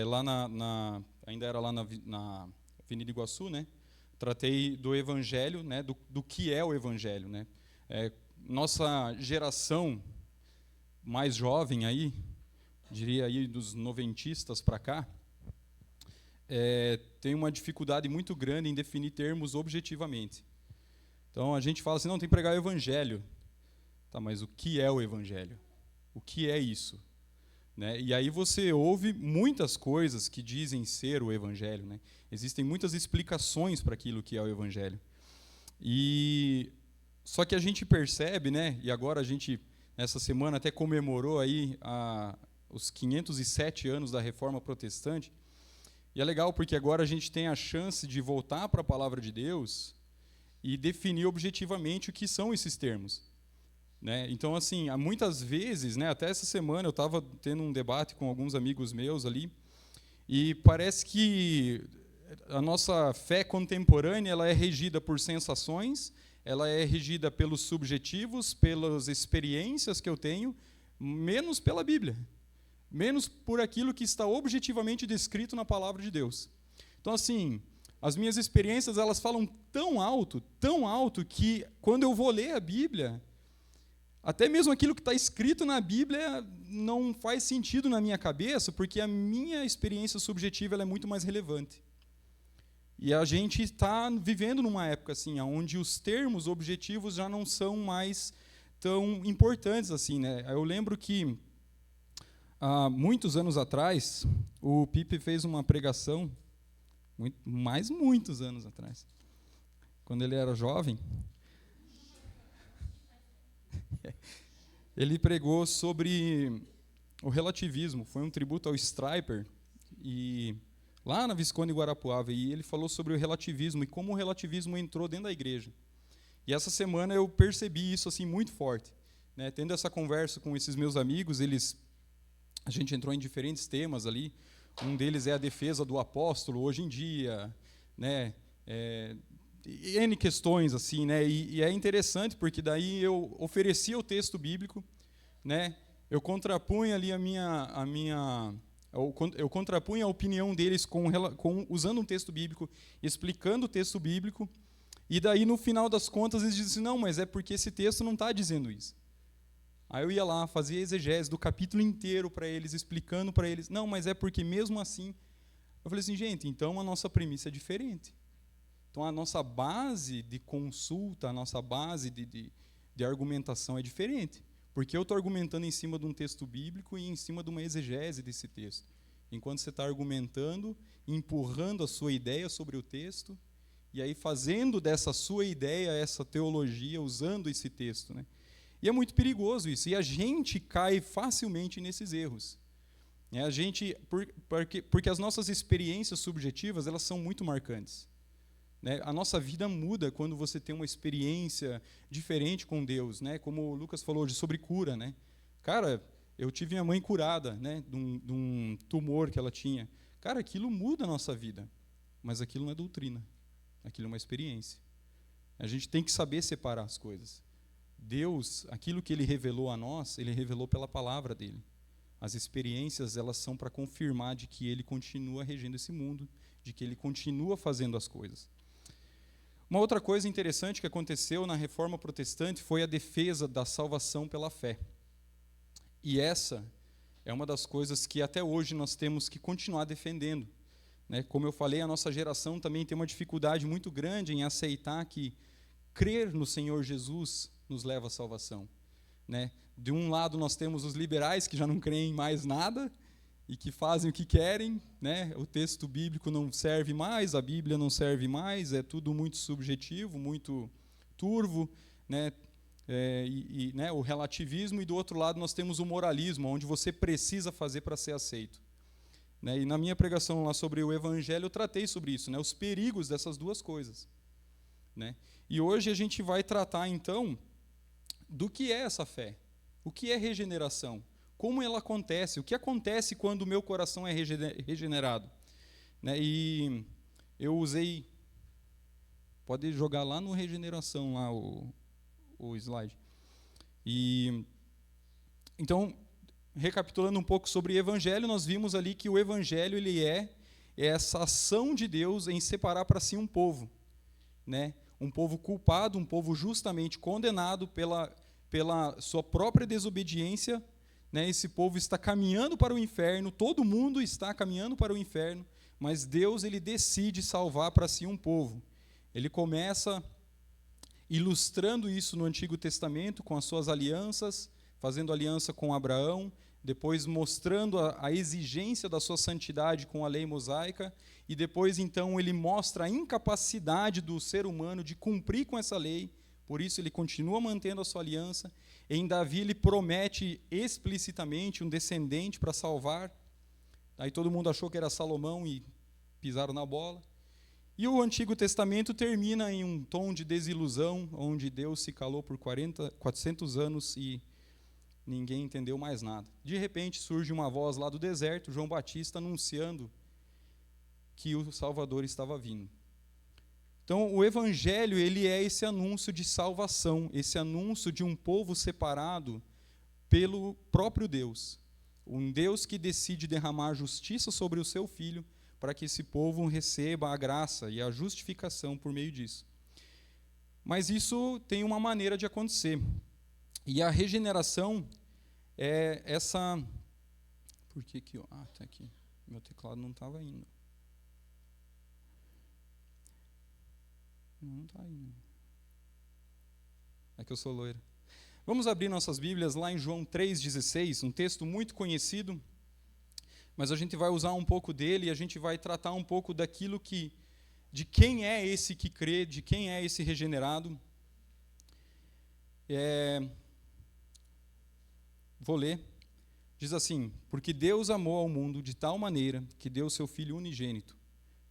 lá ainda era lá na Avenida Iguaçu, né? Tratei do evangelho, né? Do que é o evangelho, né? Nossa geração mais jovem aí, diria aí dos noventistas para cá, tem uma dificuldade muito grande em definir termos objetivamente. Então, a gente fala assim, não, tem que pregar o evangelho. Tá, mas o que é o evangelho? O que é isso? Né? E aí você ouve muitas coisas que dizem ser o evangelho. Né? Existem muitas explicações para aquilo que é o evangelho. Só que a gente percebe, né, e agora a gente, nessa semana, até comemorou aí os 507 anos da Reforma Protestante. E é legal porque agora a gente tem a chance de voltar para a Palavra de Deus e definir objetivamente o que são esses termos. Né? Então, assim, muitas vezes, né, até essa semana eu estava tendo um debate com alguns amigos meus ali, e parece que a nossa fé contemporânea ela é regida por sensações, ela é regida pelos subjetivos, pelas experiências que eu tenho, menos pela Bíblia. Menos por aquilo que está objetivamente descrito na palavra de Deus. Então, assim, as minhas experiências, elas falam tão alto, que quando eu vou ler a Bíblia, até mesmo aquilo que está escrito na Bíblia não faz sentido na minha cabeça, porque a minha experiência subjetiva ela é muito mais relevante. E a gente está vivendo numa época assim, onde os termos objetivos já não são mais tão importantes assim, né? Eu lembro que há muitos anos atrás, o Pipe fez uma pregação, muitos anos atrás, quando ele era jovem, ele pregou sobre o relativismo. Foi um tributo ao Stryper, e lá na Visconde Guarapuava, e ele falou sobre o relativismo e como o relativismo entrou dentro da igreja. E essa semana eu percebi isso assim muito forte, né? Tendo essa conversa com esses meus amigos, a gente entrou em diferentes temas ali. Um deles é a defesa do apóstolo hoje em dia, né? N questões assim, né? E é interessante porque daí eu oferecia o texto bíblico, né? Eu contrapunha ali eu contrapunha a opinião deles usando um texto bíblico, explicando o texto bíblico, e daí no final das contas eles diziam: não, mas é porque esse texto não está dizendo isso. Aí eu ia lá, fazia exegese do capítulo inteiro para eles, explicando para eles: não, mas é porque mesmo assim. Eu falei assim: gente, então a nossa premissa é diferente. Então a nossa base de consulta, a nossa base de argumentação é diferente. Porque eu estou argumentando em cima de um texto bíblico e em cima de uma exegese desse texto. Enquanto você está argumentando, empurrando a sua ideia sobre o texto, e aí fazendo dessa sua ideia essa teologia, usando esse texto, né? E é muito perigoso isso. E a gente cai facilmente nesses erros. A gente, porque as nossas experiências subjetivas, elas são muito marcantes. Né? A nossa vida muda quando você tem uma experiência diferente com Deus, né? Como o Lucas falou sobre cura, né? Cara, eu tive minha mãe curada, né? de um tumor que ela tinha. Cara, aquilo muda a nossa vida, mas aquilo não é doutrina, aquilo é uma experiência. A gente tem que saber separar as coisas. Deus, aquilo que Ele revelou a nós, Ele revelou pela palavra dEle. As experiências, elas são para confirmar de que Ele continua regendo esse mundo, de que Ele continua fazendo as coisas. Uma outra coisa interessante que aconteceu na Reforma Protestante foi a defesa da salvação pela fé. E essa é uma das coisas que até hoje nós temos que continuar defendendo. Né? Como eu falei, a nossa geração também tem uma dificuldade muito grande em aceitar que crer no Senhor Jesus nos leva à salvação. Né? De um lado nós temos os liberais que já não creem em mais nada e que fazem o que querem, né? O texto bíblico não serve mais, a Bíblia não serve mais, é tudo muito subjetivo, muito turvo, né? Né, o relativismo, e do outro lado nós temos o moralismo, onde você precisa fazer para ser aceito. Né? E na minha pregação lá sobre o Evangelho eu tratei sobre isso, né? Os perigos dessas duas coisas. Né? E hoje a gente vai tratar então do que é essa fé, o que é regeneração, como ela acontece, o que acontece quando o meu coração é regenerado. Né? E eu usei, pode jogar lá no regeneração, lá o slide. E então, recapitulando um pouco sobre o Evangelho, nós vimos ali que o Evangelho ele é essa ação de Deus em separar para si um povo. Né? Um povo culpado, um povo justamente condenado pela sua própria desobediência. Né? Esse povo está caminhando para o inferno, todo mundo está caminhando para o inferno, mas Deus ele decide salvar para si um povo. Ele começa ilustrando isso no Antigo Testamento com as suas alianças, fazendo aliança com Abraão, depois mostrando a exigência da sua santidade com a lei mosaica, e depois então ele mostra a incapacidade do ser humano de cumprir com essa lei, por isso ele continua mantendo a sua aliança. Em Davi ele promete explicitamente um descendente para salvar. Aí todo mundo achou que era Salomão e pisaram na bola. E o Antigo Testamento termina em um tom de desilusão, onde Deus se calou por 400 anos e ninguém entendeu mais nada. De repente surge uma voz lá do deserto, João Batista, anunciando que o Salvador estava vindo. Então, o Evangelho ele é esse anúncio de salvação, esse anúncio de um povo separado pelo próprio Deus. Um Deus que decide derramar justiça sobre o seu Filho, para que esse povo receba a graça e a justificação por meio disso. Mas isso tem uma maneira de acontecer. E a regeneração é essa... Por que que... Ah, está aqui. Meu teclado não estava indo. Não está indo. É que eu sou loira. Vamos abrir nossas Bíblias lá em João 3,16, um texto muito conhecido, mas a gente vai usar um pouco dele e a gente vai tratar um pouco daquilo que de quem é esse que crê, de quem é esse regenerado. Vou ler. Diz assim: porque Deus amou ao mundo de tal maneira que deu o seu Filho unigênito,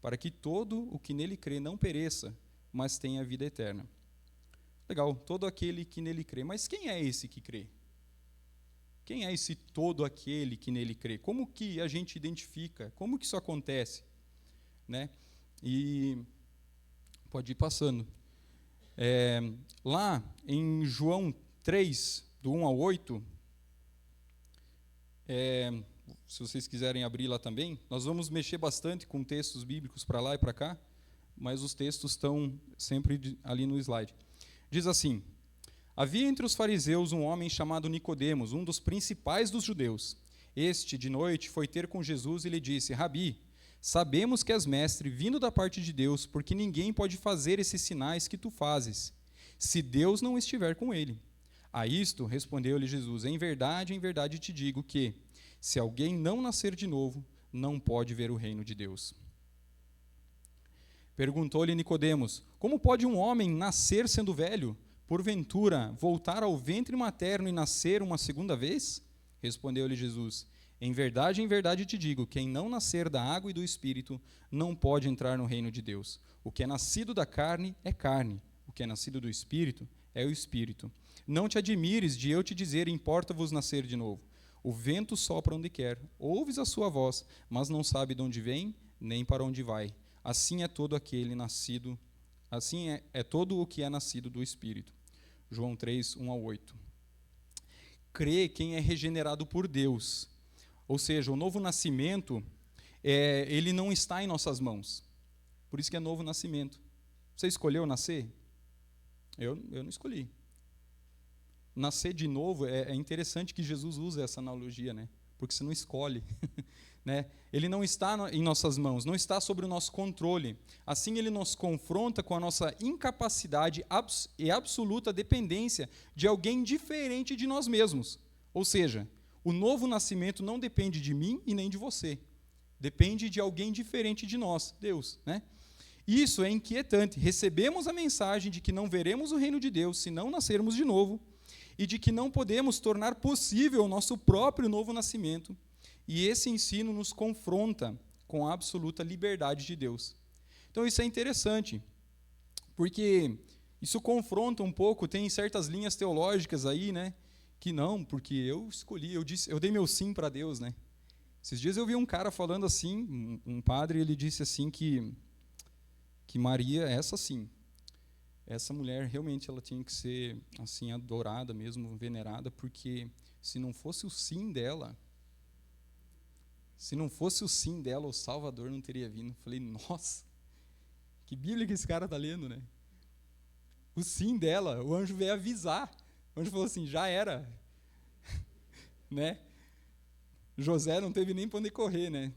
para que todo o que nele crê não pereça, mas tenha vida eterna. Legal, todo aquele que nele crê. Mas quem é esse que crê? Quem é esse todo aquele que nele crê? Como que a gente identifica? Como que isso acontece? Né? E pode ir passando. Lá em João 3, do 1 ao 8, se vocês quiserem abrir lá também, nós vamos mexer bastante com textos bíblicos para lá e para cá, mas os textos estão sempre ali no slide. Diz assim: havia entre os fariseus um homem chamado Nicodemos, um dos principais dos judeus. Este, de noite, foi ter com Jesus e lhe disse: Rabi, sabemos que és mestre, vindo da parte de Deus, porque ninguém pode fazer esses sinais que tu fazes, se Deus não estiver com ele. A isto respondeu-lhe Jesus: em verdade te digo que, se alguém não nascer de novo, não pode ver o reino de Deus. Perguntou-lhe Nicodemos: como pode um homem nascer sendo velho? Porventura, voltar ao ventre materno e nascer uma segunda vez? Respondeu-lhe Jesus: em verdade te digo, quem não nascer da água e do Espírito, não pode entrar no reino de Deus. O que é nascido da carne é carne, o que é nascido do Espírito é o Espírito. Não te admires de eu te dizer: importa-vos nascer de novo. O vento sopra onde quer, ouves a sua voz, mas não sabe de onde vem, nem para onde vai. Assim é todo aquele nascido, assim é todo o que é nascido do Espírito. João 3, 1 ao 8. Crê quem é regenerado por Deus. Ou seja, o novo nascimento, ele não está em nossas mãos. Por isso que é novo nascimento. Você escolheu nascer? Eu não escolhi. Nascer de novo, é interessante que Jesus usa essa analogia, né? Porque você não escolhe. Né? Ele não está em nossas mãos, não está sob o nosso controle. Assim, ele nos confronta com a nossa incapacidade e absoluta dependência de alguém diferente de nós mesmos. Ou seja, o novo nascimento não depende de mim e nem de você. Depende de alguém diferente de nós, Deus. Né? Isso é inquietante. Recebemos a mensagem de que não veremos o reino de Deus se não nascermos de novo, e de que não podemos tornar possível o nosso próprio novo nascimento. E esse ensino nos confronta com a absoluta liberdade de Deus. Então isso é interessante, porque isso confronta um pouco, tem certas linhas teológicas aí, né, que não, porque eu escolhi, eu dei meu sim para Deus, né. Esses dias eu vi um cara falando assim, um padre, ele disse assim que Maria, essa mulher realmente ela tinha que ser assim adorada mesmo, venerada, porque se não fosse o sim dela, o Salvador não teria vindo. Falei, nossa, que Bíblia que esse cara está lendo, né? O sim dela, o anjo veio avisar. O anjo falou assim, já era. Né? José não teve nem para onde correr, né?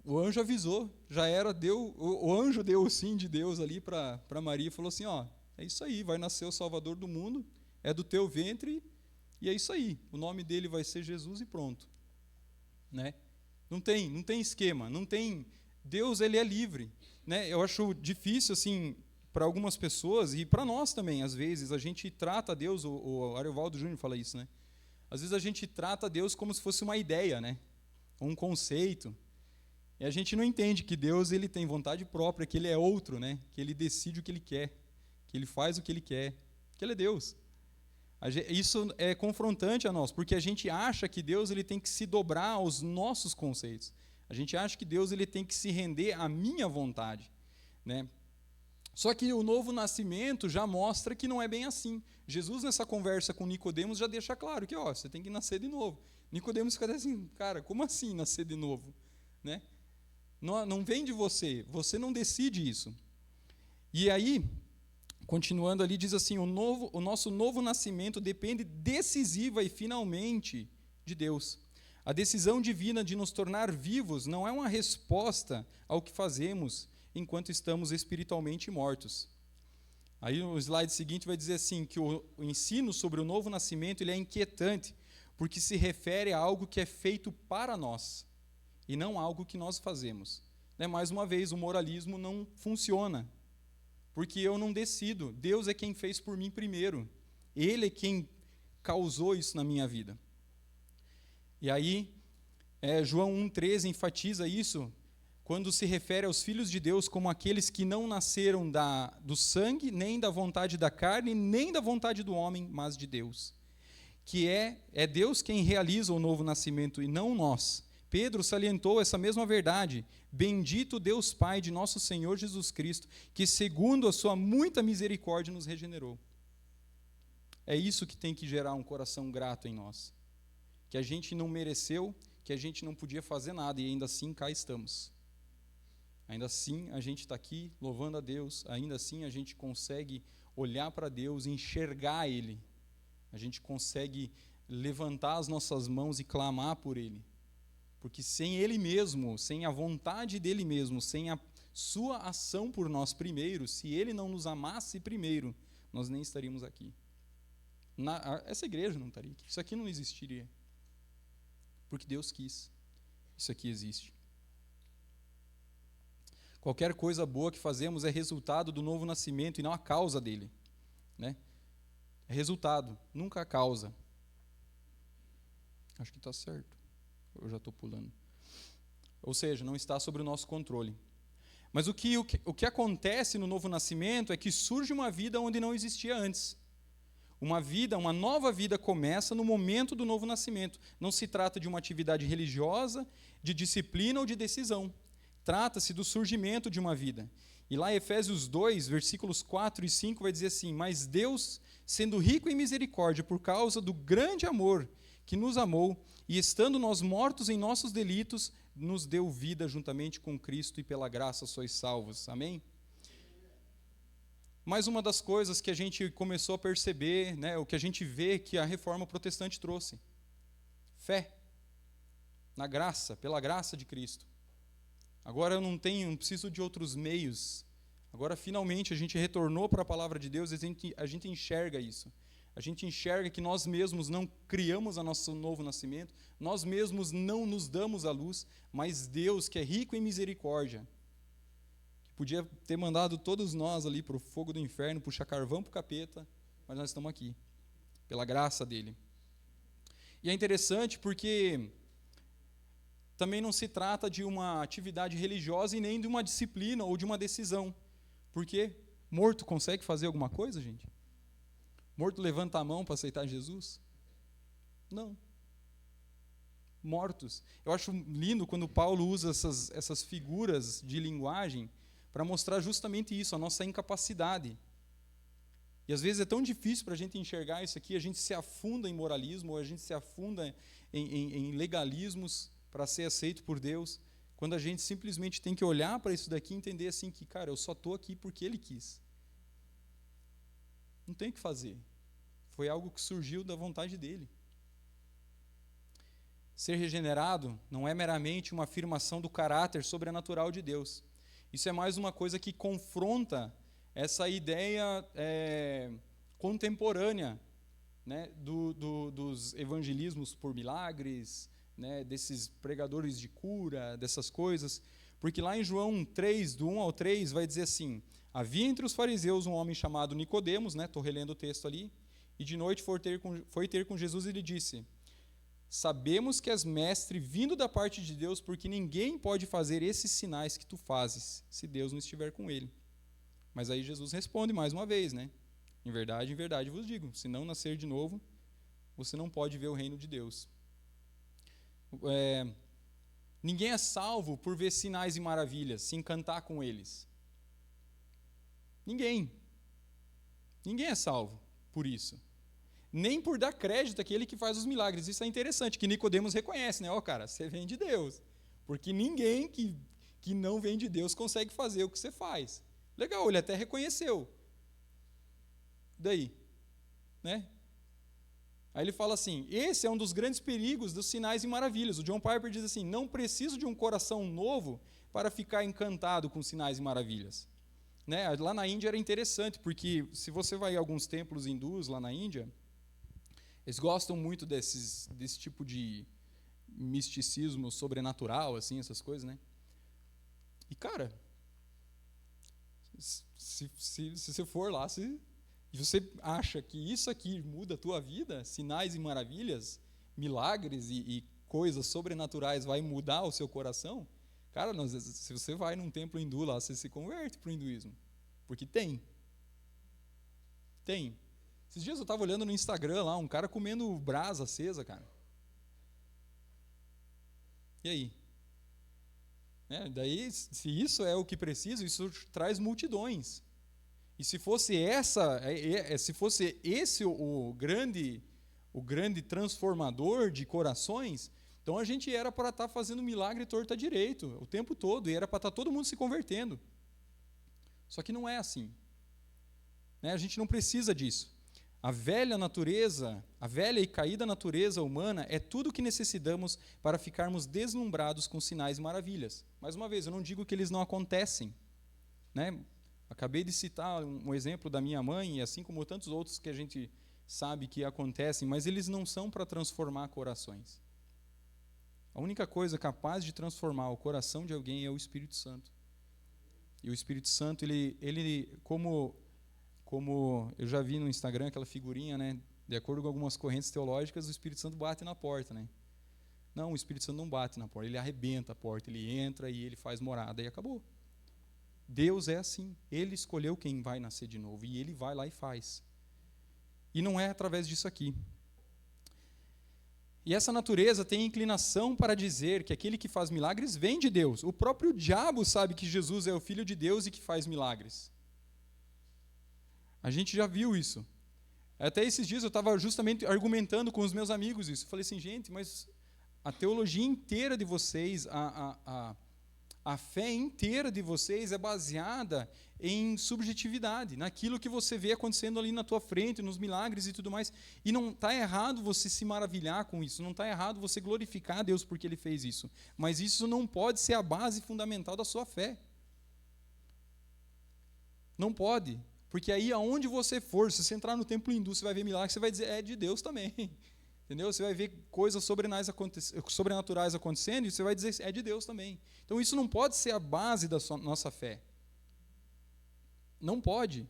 O anjo avisou, já era, o anjo deu o sim de Deus ali para Maria e falou assim, ó, é isso aí, vai nascer o Salvador do mundo, é do teu ventre. E é isso aí, o nome dele vai ser Jesus e pronto. Né? Não tem esquema, não tem... Deus, ele é livre. Né? Eu acho difícil, assim, para algumas pessoas, e para nós também, às vezes, a gente trata Deus, o Ariovaldo Júnior fala isso, né? Às vezes a gente trata Deus como se fosse uma ideia, né? Um conceito. E a gente não entende que Deus ele tem vontade própria, que ele é outro, né? Que ele decide o que ele quer, que ele faz o que ele quer, que ele é Deus. Isso é confrontante a nós, porque a gente acha que Deus ele tem que se dobrar aos nossos conceitos. A gente acha que Deus ele tem que se render à minha vontade. Né? Só que o novo nascimento já mostra que não é bem assim. Jesus, nessa conversa com Nicodemos, já deixa claro que você tem que nascer de novo. Nicodemos fica assim, cara, como assim nascer de novo? Né? Não vem de você não decide isso. E aí... Continuando ali, diz assim, o nosso novo nascimento depende decisiva e finalmente de Deus. A decisão divina de nos tornar vivos não é uma resposta ao que fazemos enquanto estamos espiritualmente mortos. Aí no slide seguinte vai dizer assim, que o ensino sobre o novo nascimento ele é inquietante, porque se refere a algo que é feito para nós, e não algo que nós fazemos. né, mais uma vez, o moralismo não funciona, porque eu não decido. Deus é quem fez por mim primeiro. Ele é quem causou isso na minha vida. E aí, João 1,13 enfatiza isso, quando se refere aos filhos de Deus como aqueles que não nasceram do sangue, nem da vontade da carne, nem da vontade do homem, mas de Deus. Que é Deus quem realiza o novo nascimento e não nós. Pedro salientou essa mesma verdade. Bendito Deus Pai de nosso Senhor Jesus Cristo, que segundo a sua muita misericórdia nos regenerou. É isso que tem que gerar um coração grato em nós. Que a gente não mereceu, que a gente não podia fazer nada, e ainda assim cá estamos. Ainda assim a gente está aqui louvando a Deus, ainda assim a gente consegue olhar para Deus e enxergar Ele. A gente consegue levantar as nossas mãos e clamar por Ele. Porque sem Ele mesmo, sem a vontade dEle mesmo, sem a sua ação por nós primeiro, se Ele não nos amasse primeiro, nós nem estaríamos aqui. Essa igreja não estaria aqui. Isso aqui não existiria. Porque Deus quis. Isso aqui existe. Qualquer coisa boa que fazemos é resultado do novo nascimento e não a causa dele. Né? É resultado, nunca a causa. Acho que está certo. Eu já estou pulando. Ou seja, não está sob o nosso controle. Mas o que acontece no novo nascimento é que surge uma vida onde não existia antes. Uma nova vida começa no momento do novo nascimento. Não se trata de uma atividade religiosa, de disciplina ou de decisão. Trata-se do surgimento de uma vida. E lá em Efésios 2, versículos 4 e 5, vai dizer assim: mas Deus, sendo rico em misericórdia, por causa do grande amor que nos amou, e estando nós mortos em nossos delitos, nos deu vida juntamente com Cristo, e pela graça sois salvos. Amém? Mais uma das coisas que a gente começou a perceber, né, o que a gente vê que a reforma protestante trouxe: fé na graça, pela graça de Cristo. Agora eu não preciso de outros meios. Agora finalmente a gente retornou para a palavra de Deus e a gente enxerga isso. A gente enxerga que nós mesmos não criamos o nosso novo nascimento, nós mesmos não nos damos a luz, mas Deus, que é rico em misericórdia, que podia ter mandado todos nós ali para o fogo do inferno, puxar carvão para o capeta, mas nós estamos aqui, pela graça dele. E é interessante porque também não se trata de uma atividade religiosa e nem de uma disciplina ou de uma decisão. Porque morto consegue fazer alguma coisa, gente? Morto levanta a mão para aceitar Jesus? Não. Mortos. Eu acho lindo quando Paulo usa essas figuras de linguagem para mostrar justamente isso, a nossa incapacidade. E às vezes é tão difícil para a gente enxergar isso aqui, a gente se afunda em moralismo, ou a gente se afunda em legalismos para ser aceito por Deus, quando a gente simplesmente tem que olhar para isso daqui e entender assim que, cara, eu só estou aqui porque Ele quis. Não tem o que fazer. Foi algo que surgiu da vontade dEle. Ser regenerado não é meramente uma afirmação do caráter sobrenatural de Deus. Isso é mais uma coisa que confronta essa ideia contemporânea, né, dos evangelismos por milagres, né, desses pregadores de cura, dessas coisas. Porque lá em João 3, do 1 ao 3, vai dizer assim: havia entre os fariseus um homem chamado Nicodemos, estou relendo o texto ali, e de noite foi ter com Jesus e lhe disse: sabemos que és mestre vindo da parte de Deus, porque ninguém pode fazer esses sinais que tu fazes, se Deus não estiver com ele. Mas aí Jesus responde mais uma vez, né? Em verdade vos digo, se não nascer de novo, você não pode ver o reino de Deus. Ninguém é salvo por ver sinais e maravilhas, se encantar com eles. Ninguém é salvo por isso. Nem por dar crédito àquele que faz os milagres. Isso é interessante, que Nicodemos reconhece, né? Cara, você vem de Deus. Porque ninguém que não vem de Deus consegue fazer o que você faz. Legal, ele até reconheceu. Daí, né? Aí ele fala assim: esse é um dos grandes perigos dos sinais e maravilhas. O John Piper diz assim: não preciso de um coração novo para ficar encantado com sinais e maravilhas. Né? Lá na Índia era interessante, porque se você vai a alguns templos hindus lá na Índia, eles gostam muito desse tipo de misticismo sobrenatural, assim, essas coisas, né? E, cara, se você for lá, e você acha que isso aqui muda a tua vida, sinais e maravilhas, milagres e coisas sobrenaturais vai mudar o seu coração, cara, se você vai num templo hindu lá, você se converte para o hinduísmo. Porque tem. Esses dias eu estava olhando no Instagram lá, um cara comendo brasa acesa, cara. E aí? Daí, se isso é o que precisa, isso traz multidões. E se fosse esse o grande transformador de corações, então a gente era para estar fazendo milagre torta direito o tempo todo, e era para estar todo mundo se convertendo. Só que não é assim. A gente não precisa disso. A velha e caída natureza humana é tudo o que necessitamos para ficarmos deslumbrados com sinais e maravilhas. Mais uma vez, eu não digo que eles não acontecem. Acabei de citar um exemplo da minha mãe, e assim como tantos outros que a gente sabe que acontecem, mas eles não são para transformar corações. A única coisa capaz de transformar o coração de alguém é o Espírito Santo. E o Espírito Santo, ele como eu já vi no Instagram aquela figurinha, de acordo com algumas correntes teológicas, o Espírito Santo bate na porta. Não, o Espírito Santo não bate na porta, ele arrebenta a porta, ele entra e ele faz morada e acabou. Deus é assim, ele escolheu quem vai nascer de novo e ele vai lá e faz. E não é através disso aqui. E essa natureza tem inclinação para dizer que aquele que faz milagres vem de Deus. O próprio diabo sabe que Jesus é o Filho de Deus e que faz milagres. A gente já viu isso. Até esses dias eu estava justamente argumentando com os meus amigos isso. Eu falei assim, gente, mas a teologia inteira de vocês, a fé inteira de vocês é baseada em subjetividade, naquilo que você vê acontecendo ali na tua frente, nos milagres e tudo mais. E não está errado você se maravilhar com isso, não está errado você glorificar a Deus porque Ele fez isso. Mas isso não pode ser a base fundamental da sua fé. Não pode. Porque aí, aonde você for, se você entrar no templo hindu, você vai ver milagres, você vai dizer, é de Deus também. Entendeu? Você vai ver coisas sobrenaturais acontecendo e você vai dizer, é de Deus também. Então, isso não pode ser a base da nossa fé. Não pode.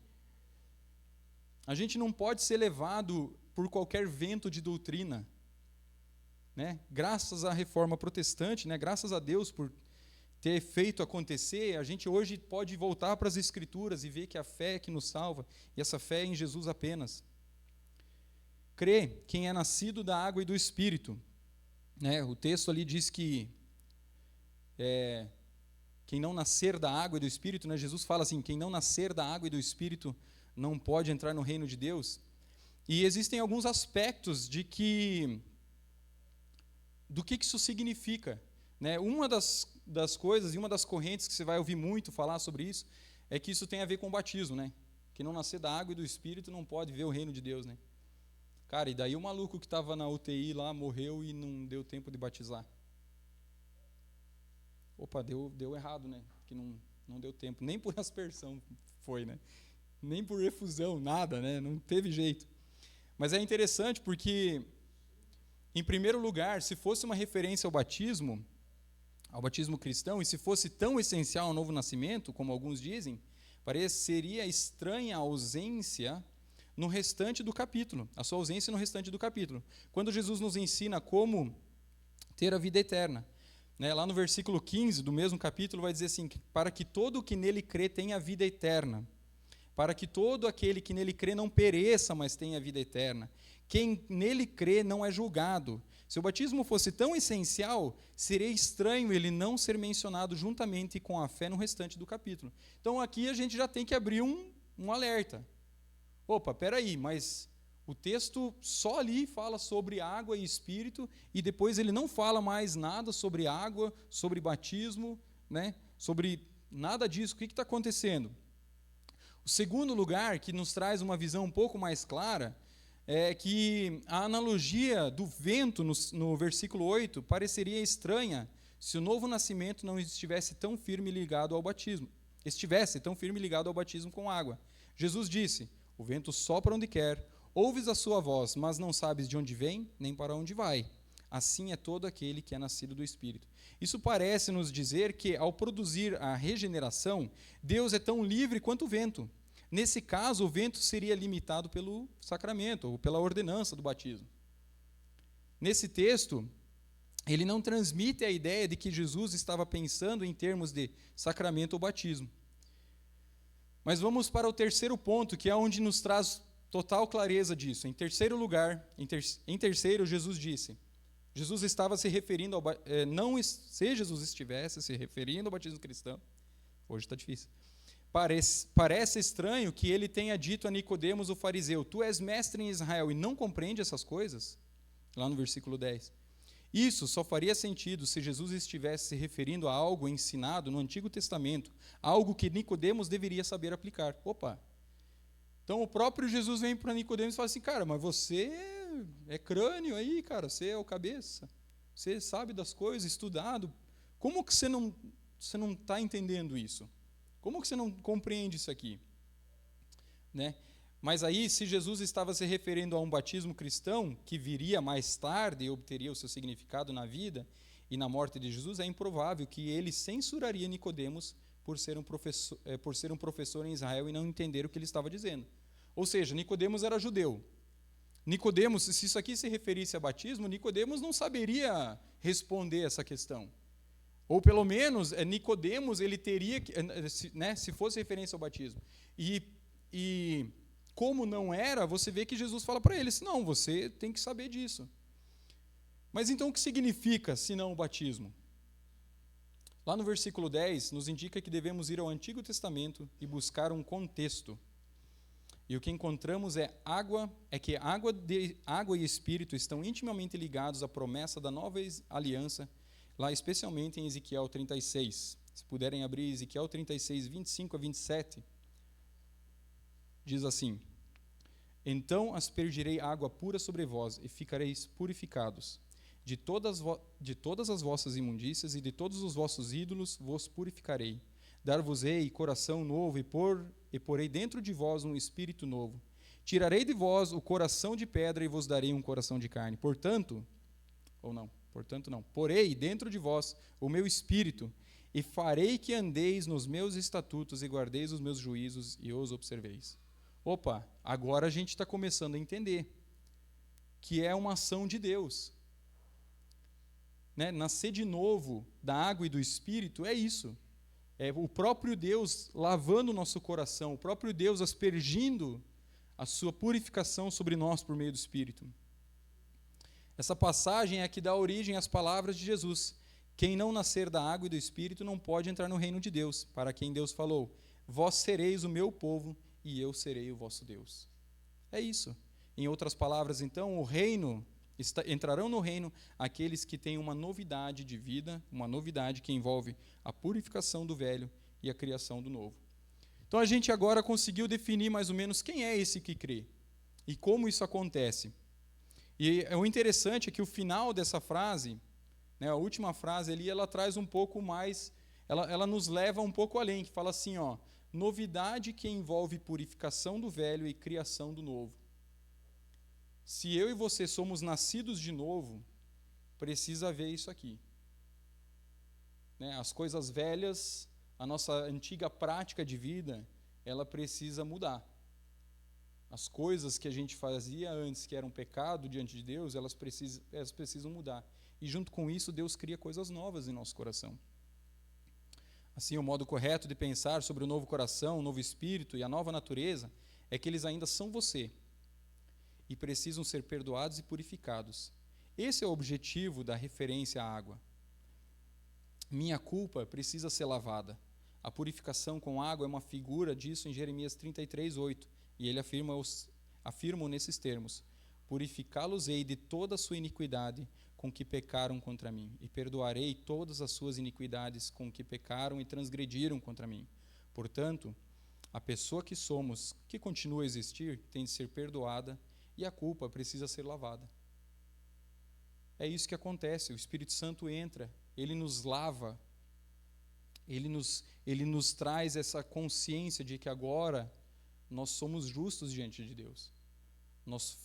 A gente não pode ser levado por qualquer vento de doutrina. Graças à reforma protestante, graças a Deus por ter feito acontecer, a gente hoje pode voltar para as Escrituras e ver que a fé é que nos salva, e essa fé é em Jesus apenas. Crê quem é nascido da água e do Espírito. O texto ali diz que quem não nascer da água e do Espírito, Jesus fala assim, quem não nascer da água e do Espírito não pode entrar no reino de Deus. E existem alguns aspectos do que isso significa. Uma das coisas e uma das correntes que você vai ouvir muito falar sobre isso é que isso tem a ver com o batismo, Quem não nascer da água e do Espírito não pode ver o reino de Deus, Cara, e daí o maluco que estava na UTI lá morreu e não deu tempo de batizar. Opa, deu errado, Que não deu tempo, nem por aspersão foi, Nem por efusão, nada, Não teve jeito. Mas é interessante porque, em primeiro lugar, se fosse uma referência ao batismo cristão, e se fosse tão essencial ao novo nascimento, como alguns dizem, pareceria estranha a ausência no restante do capítulo, a sua ausência no restante do capítulo. Quando Jesus nos ensina como ter a vida eterna, lá no versículo 15 do mesmo capítulo vai dizer assim, para que todo o que nele crê tenha vida eterna, para que todo aquele que nele crê não pereça, mas tenha vida eterna. Quem nele crê não é julgado. Se o batismo fosse tão essencial, seria estranho ele não ser mencionado juntamente com a fé no restante do capítulo. Então aqui a gente já tem que abrir um alerta. Opa, peraí, mas o texto só ali fala sobre água e Espírito, e depois ele não fala mais nada sobre água, sobre batismo, sobre nada disso. O que está acontecendo? O segundo lugar, que nos traz uma visão um pouco mais clara, é que a analogia do vento no versículo 8 pareceria estranha se o novo nascimento não estivesse tão firme ligado ao batismo. Com água. Jesus disse, o vento sopra onde quer, ouves a sua voz, mas não sabes de onde vem, nem para onde vai. assim é todo aquele que é nascido do Espírito. Isso parece nos dizer que, ao produzir a regeneração, Deus é tão livre quanto o vento. Nesse caso, o vento seria limitado pelo sacramento, ou pela ordenança do batismo. Nesse texto, ele não transmite a ideia de que Jesus estava pensando em termos de sacramento ou batismo. Mas vamos para o terceiro ponto, que é onde nos traz total clareza disso. Em terceiro lugar, em terceiro, Jesus disse, Jesus estava se referindo ao se Jesus estivesse se referindo ao batismo cristão, hoje está difícil, parece estranho que ele tenha dito a Nicodemos, o fariseu, tu és mestre em Israel e não compreende essas coisas? Lá no versículo 10. Isso só faria sentido se Jesus estivesse se referindo a algo ensinado no Antigo Testamento, algo que Nicodemos deveria saber aplicar. Opa! Então o próprio Jesus vem para Nicodemos e fala assim, cara, mas você é crânio aí, cara, você é o cabeça, você sabe das coisas, estudado, como que você não está entendendo isso? Como que você não compreende isso aqui? Né? Mas aí, se Jesus estava se referindo a um batismo cristão, que viria mais tarde e obteria o seu significado na vida e na morte de Jesus, é improvável que ele censuraria Nicodemos por ser um professor em Israel e não entender o que ele estava dizendo. Ou seja, Nicodemos era judeu. Nicodemos, se isso aqui se referisse a batismo, Nicodemos não saberia responder essa questão. Ou pelo menos, Nicodemos, ele teria que, né, se fosse referência ao batismo. E como não era, você vê que Jesus fala para eles, não, você tem que saber disso. Mas então o que significa, se não o batismo? Lá no versículo 10, nos indica que devemos ir ao Antigo Testamento e buscar um contexto. E o que encontramos é que água e Espírito estão intimamente ligados à promessa da nova aliança, lá especialmente em Ezequiel 36. Se puderem abrir Ezequiel 36, 25 a 27, diz assim, então aspergirei água pura sobre vós e ficareis purificados. De todas as vossas imundícias e de todos os vossos ídolos vos purificarei. Dar-vos-ei coração novo e porei dentro de vós um espírito novo. Tirarei de vós o coração de pedra e vos darei um coração de carne. Portanto não, porei dentro de vós o meu espírito e farei que andeis nos meus estatutos e guardeis os meus juízos e os observeis. Opa, agora a gente está começando a entender que é uma ação de Deus. Né? Nascer de novo da água e do Espírito é isso. É o próprio Deus lavando o nosso coração, o próprio Deus aspergindo a sua purificação sobre nós por meio do Espírito. Essa passagem é a que dá origem às palavras de Jesus. Quem não nascer da água e do Espírito não pode entrar no reino de Deus, para quem Deus falou, vós sereis o meu povo e eu serei o vosso Deus. É isso. Em outras palavras, então, entrarão no reino aqueles que têm uma novidade de vida, uma novidade que envolve a purificação do velho e a criação do novo. Então a gente agora conseguiu definir mais ou menos quem é esse que crê e como isso acontece. E o interessante é que o final dessa frase, né, a última frase ali, ela traz um pouco mais, ela nos leva um pouco além, que fala assim, ó, novidade que envolve purificação do velho e criação do novo. Se eu e você somos nascidos de novo, precisa haver isso aqui. Né? As coisas velhas, a nossa antiga prática de vida, ela precisa mudar. As coisas que a gente fazia antes, que eram pecado diante de Deus, elas precisam mudar. E junto com isso, Deus cria coisas novas em nosso coração. Assim, o modo correto de pensar sobre o novo coração, o novo espírito e a nova natureza é que eles ainda são você e precisam ser perdoados e purificados. Esse é o objetivo da referência à água. Minha culpa precisa ser lavada. A purificação com água é uma figura disso em Jeremias 33, 8, e ele afirma nesses termos, purificá-los-ei de toda a sua iniquidade com que pecaram contra mim, e perdoarei todas as suas iniquidades com que pecaram e transgrediram contra mim. Portanto, a pessoa que somos, que continua a existir, tem de ser perdoada e a culpa precisa ser lavada. É isso que acontece, o Espírito Santo entra, ele nos lava, ele nos traz essa consciência de que agora nós somos justos diante de Deus. Nós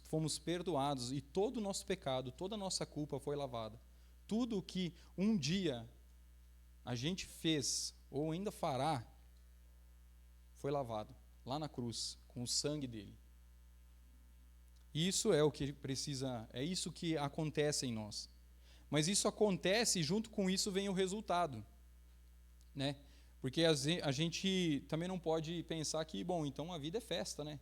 fomos perdoados e todo o nosso pecado, toda a nossa culpa foi lavada. Tudo o que um dia a gente fez ou ainda fará foi lavado lá na cruz com o sangue dele. Isso é o que precisa, é isso que acontece em nós. Mas isso acontece e junto com isso vem o resultado, né? Porque a gente também não pode pensar que, bom, então a vida é festa, né?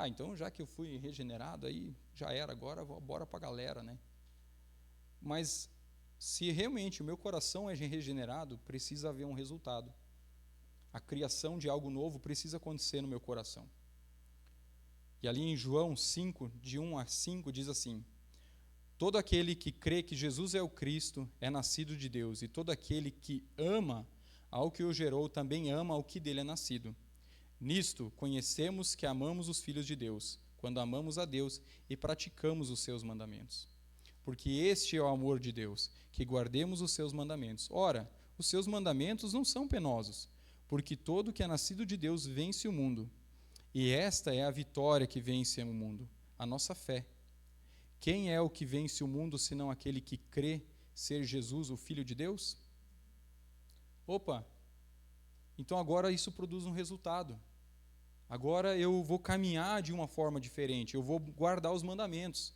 Então já que eu fui regenerado, aí já era, agora bora para a galera, né? Mas se realmente o meu coração é regenerado, precisa haver um resultado. A criação de algo novo precisa acontecer no meu coração. E ali em João 5, de 1 a 5, diz assim: todo aquele que crê que Jesus é o Cristo é nascido de Deus, e todo aquele que ama ao que o gerou também ama ao que dele é nascido. Nisto conhecemos que amamos os filhos de Deus, quando amamos a Deus e praticamos os seus mandamentos. Porque este é o amor de Deus, que guardemos os seus mandamentos. Ora, os seus mandamentos não são penosos, porque todo que é nascido de Deus vence o mundo. E esta é a vitória que vence o mundo, a nossa fé. Quem é o que vence o mundo, senão aquele que crê ser Jesus, o Filho de Deus? Opa! Então agora isso produz um resultado. Agora eu vou caminhar de uma forma diferente, eu vou guardar os mandamentos.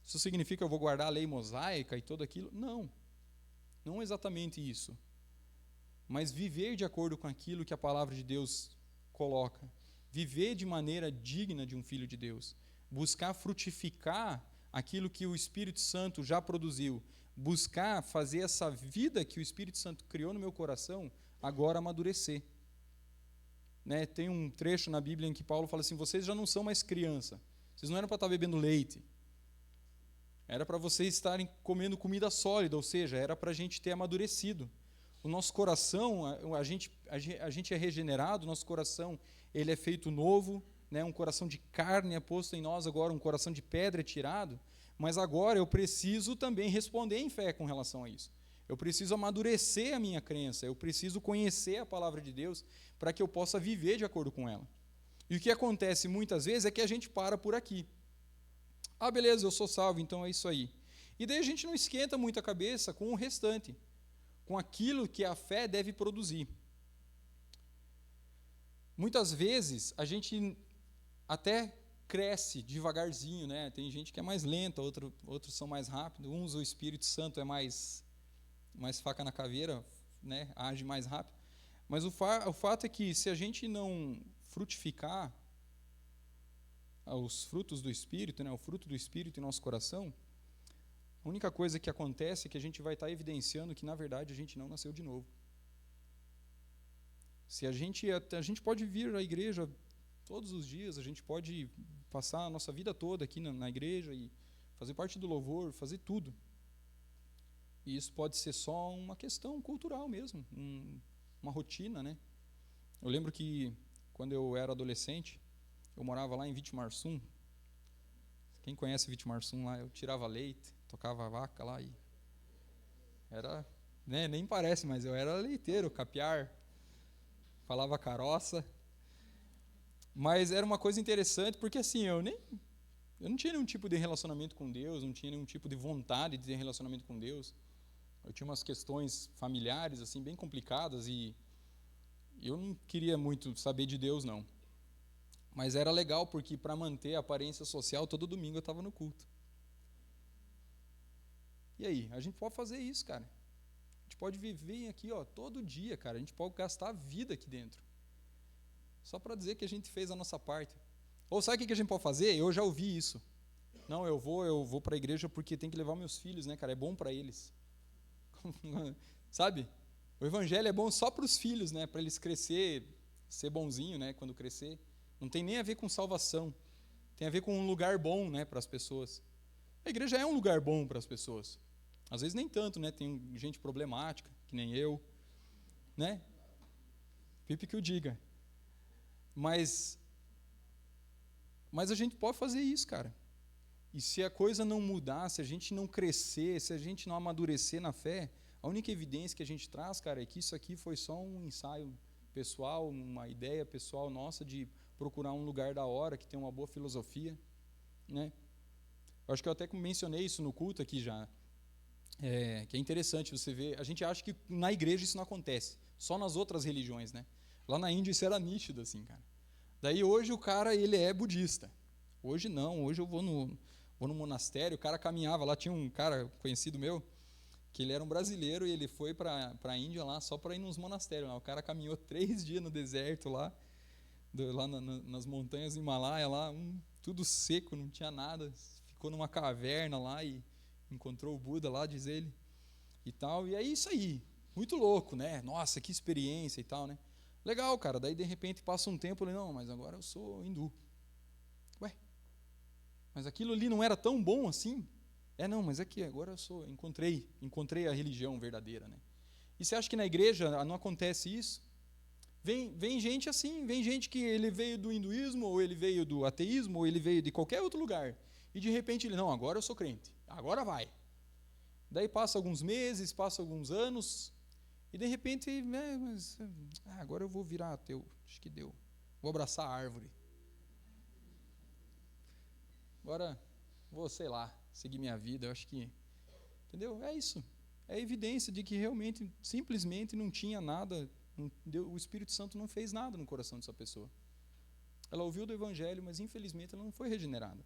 Isso significa que eu vou guardar a lei mosaica e tudo aquilo? Não. Não exatamente isso. Mas viver de acordo com aquilo que a palavra de Deus coloca. Viver de maneira digna de um filho de Deus. Buscar frutificar aquilo que o Espírito Santo já produziu. Buscar fazer essa vida que o Espírito Santo criou no meu coração agora amadurecer. Né? Tem um trecho na Bíblia em que Paulo fala assim: vocês já não são mais criança. Vocês não eram para estar bebendo leite. Era para vocês estarem comendo comida sólida, ou seja, era para a gente ter amadurecido. O nosso coração, a gente é regenerado, o nosso coração ele é feito novo, né? Um coração de carne é posto em nós, agora um coração de pedra é tirado, mas agora eu preciso também responder em fé com relação a isso. Eu preciso amadurecer a minha crença, eu preciso conhecer a palavra de Deus para que eu possa viver de acordo com ela. E o que acontece muitas vezes é que a gente para por aqui. Beleza, eu sou salvo, então é isso aí. E daí a gente não esquenta muito a cabeça com o restante, com aquilo que a fé deve produzir. Muitas vezes a gente até cresce devagarzinho, né? Tem gente que é mais lenta, outros são mais rápidos, uns o Espírito Santo é mais faca na caveira, né? Age mais rápido. Mas o fato é que se a gente não frutificar os frutos do Espírito, né? O fruto do Espírito em nosso coração, a única coisa que acontece é que a gente vai estar evidenciando que, na verdade, a gente não nasceu de novo. Se a gente pode vir à igreja todos os dias, a gente pode passar a nossa vida toda aqui na igreja e fazer parte do louvor, fazer tudo. E isso pode ser só uma questão cultural mesmo, uma rotina, né? Eu lembro que, quando eu era adolescente, eu morava lá em Vitimarsum. Quem conhece Vitimarsum lá, eu tirava leite, tocava a vaca lá e era, né, nem parece, mas eu era leiteiro, capiar, falava caroça. Mas era uma coisa interessante, porque assim, eu não tinha nenhum tipo de relacionamento com Deus, não tinha nenhum tipo de vontade de ter relacionamento com Deus. Eu tinha umas questões familiares assim bem complicadas e eu não queria muito saber de Deus, não. Mas era legal porque, para manter a aparência social, todo domingo eu estava no culto. E aí, a gente pode fazer isso, cara. A gente pode viver aqui, todo dia, cara. A gente pode gastar a vida aqui dentro. Só para dizer que a gente fez a nossa parte. Ou sabe o que a gente pode fazer? Eu já ouvi isso. Não, eu vou para a igreja porque tem que levar meus filhos, né, cara? É bom para eles. Sabe? O evangelho é bom só para os filhos, né? Para eles crescer, ser bonzinho, né? Quando crescer. Não tem nem a ver com salvação. Tem a ver com um lugar bom, né, para as pessoas. A igreja é um lugar bom para as pessoas. Às vezes nem tanto, né? Tem gente problemática, que nem eu, né? Pipe que o diga. Mas a gente pode fazer isso, cara. E se a coisa não mudar, se a gente não crescer, se a gente não amadurecer na fé, a única evidência que a gente traz, cara, é que isso aqui foi só um ensaio pessoal, uma ideia pessoal nossa de procurar um lugar da hora, que tem uma boa filosofia, né? Eu acho que eu até mencionei isso no culto aqui já, que é interessante você ver. A gente acha que na igreja isso não acontece, só nas outras religiões, né? Lá na Índia isso era nítido, assim, cara. Daí hoje o cara, ele é budista. Hoje não, hoje eu vou no monastério, o cara caminhava, lá tinha um cara conhecido meu, que ele era um brasileiro e ele foi para a Índia lá só para ir nos monastérios. O cara caminhou 3 dias no deserto lá nas montanhas do Himalaia, lá, tudo seco, não tinha nada, ficou numa caverna lá e encontrou o Buda lá, diz ele, e tal. E é isso aí, muito louco, né? Nossa, que experiência e tal, né? Legal, cara. Daí, de repente, passa um tempo, ele, não, mas agora eu sou hindu. Ué, mas aquilo ali não era tão bom assim? Não, mas aqui, agora eu encontrei a religião verdadeira, né? E você acha que na igreja não acontece isso? Vem gente assim, vem gente que ele veio do hinduísmo, ou ele veio do ateísmo, ou ele veio de qualquer outro lugar. E de repente ele, não, agora eu sou crente, agora vai. Daí passa alguns meses, passa alguns anos, e de repente, agora eu vou virar ateu, acho que deu. Vou abraçar a árvore. Agora vou, sei lá, seguir minha vida, eu acho que, entendeu? É isso. É evidência de que realmente, simplesmente não tinha nada, o Espírito Santo não fez nada no coração dessa pessoa. Ela ouviu do Evangelho, mas infelizmente ela não foi regenerada.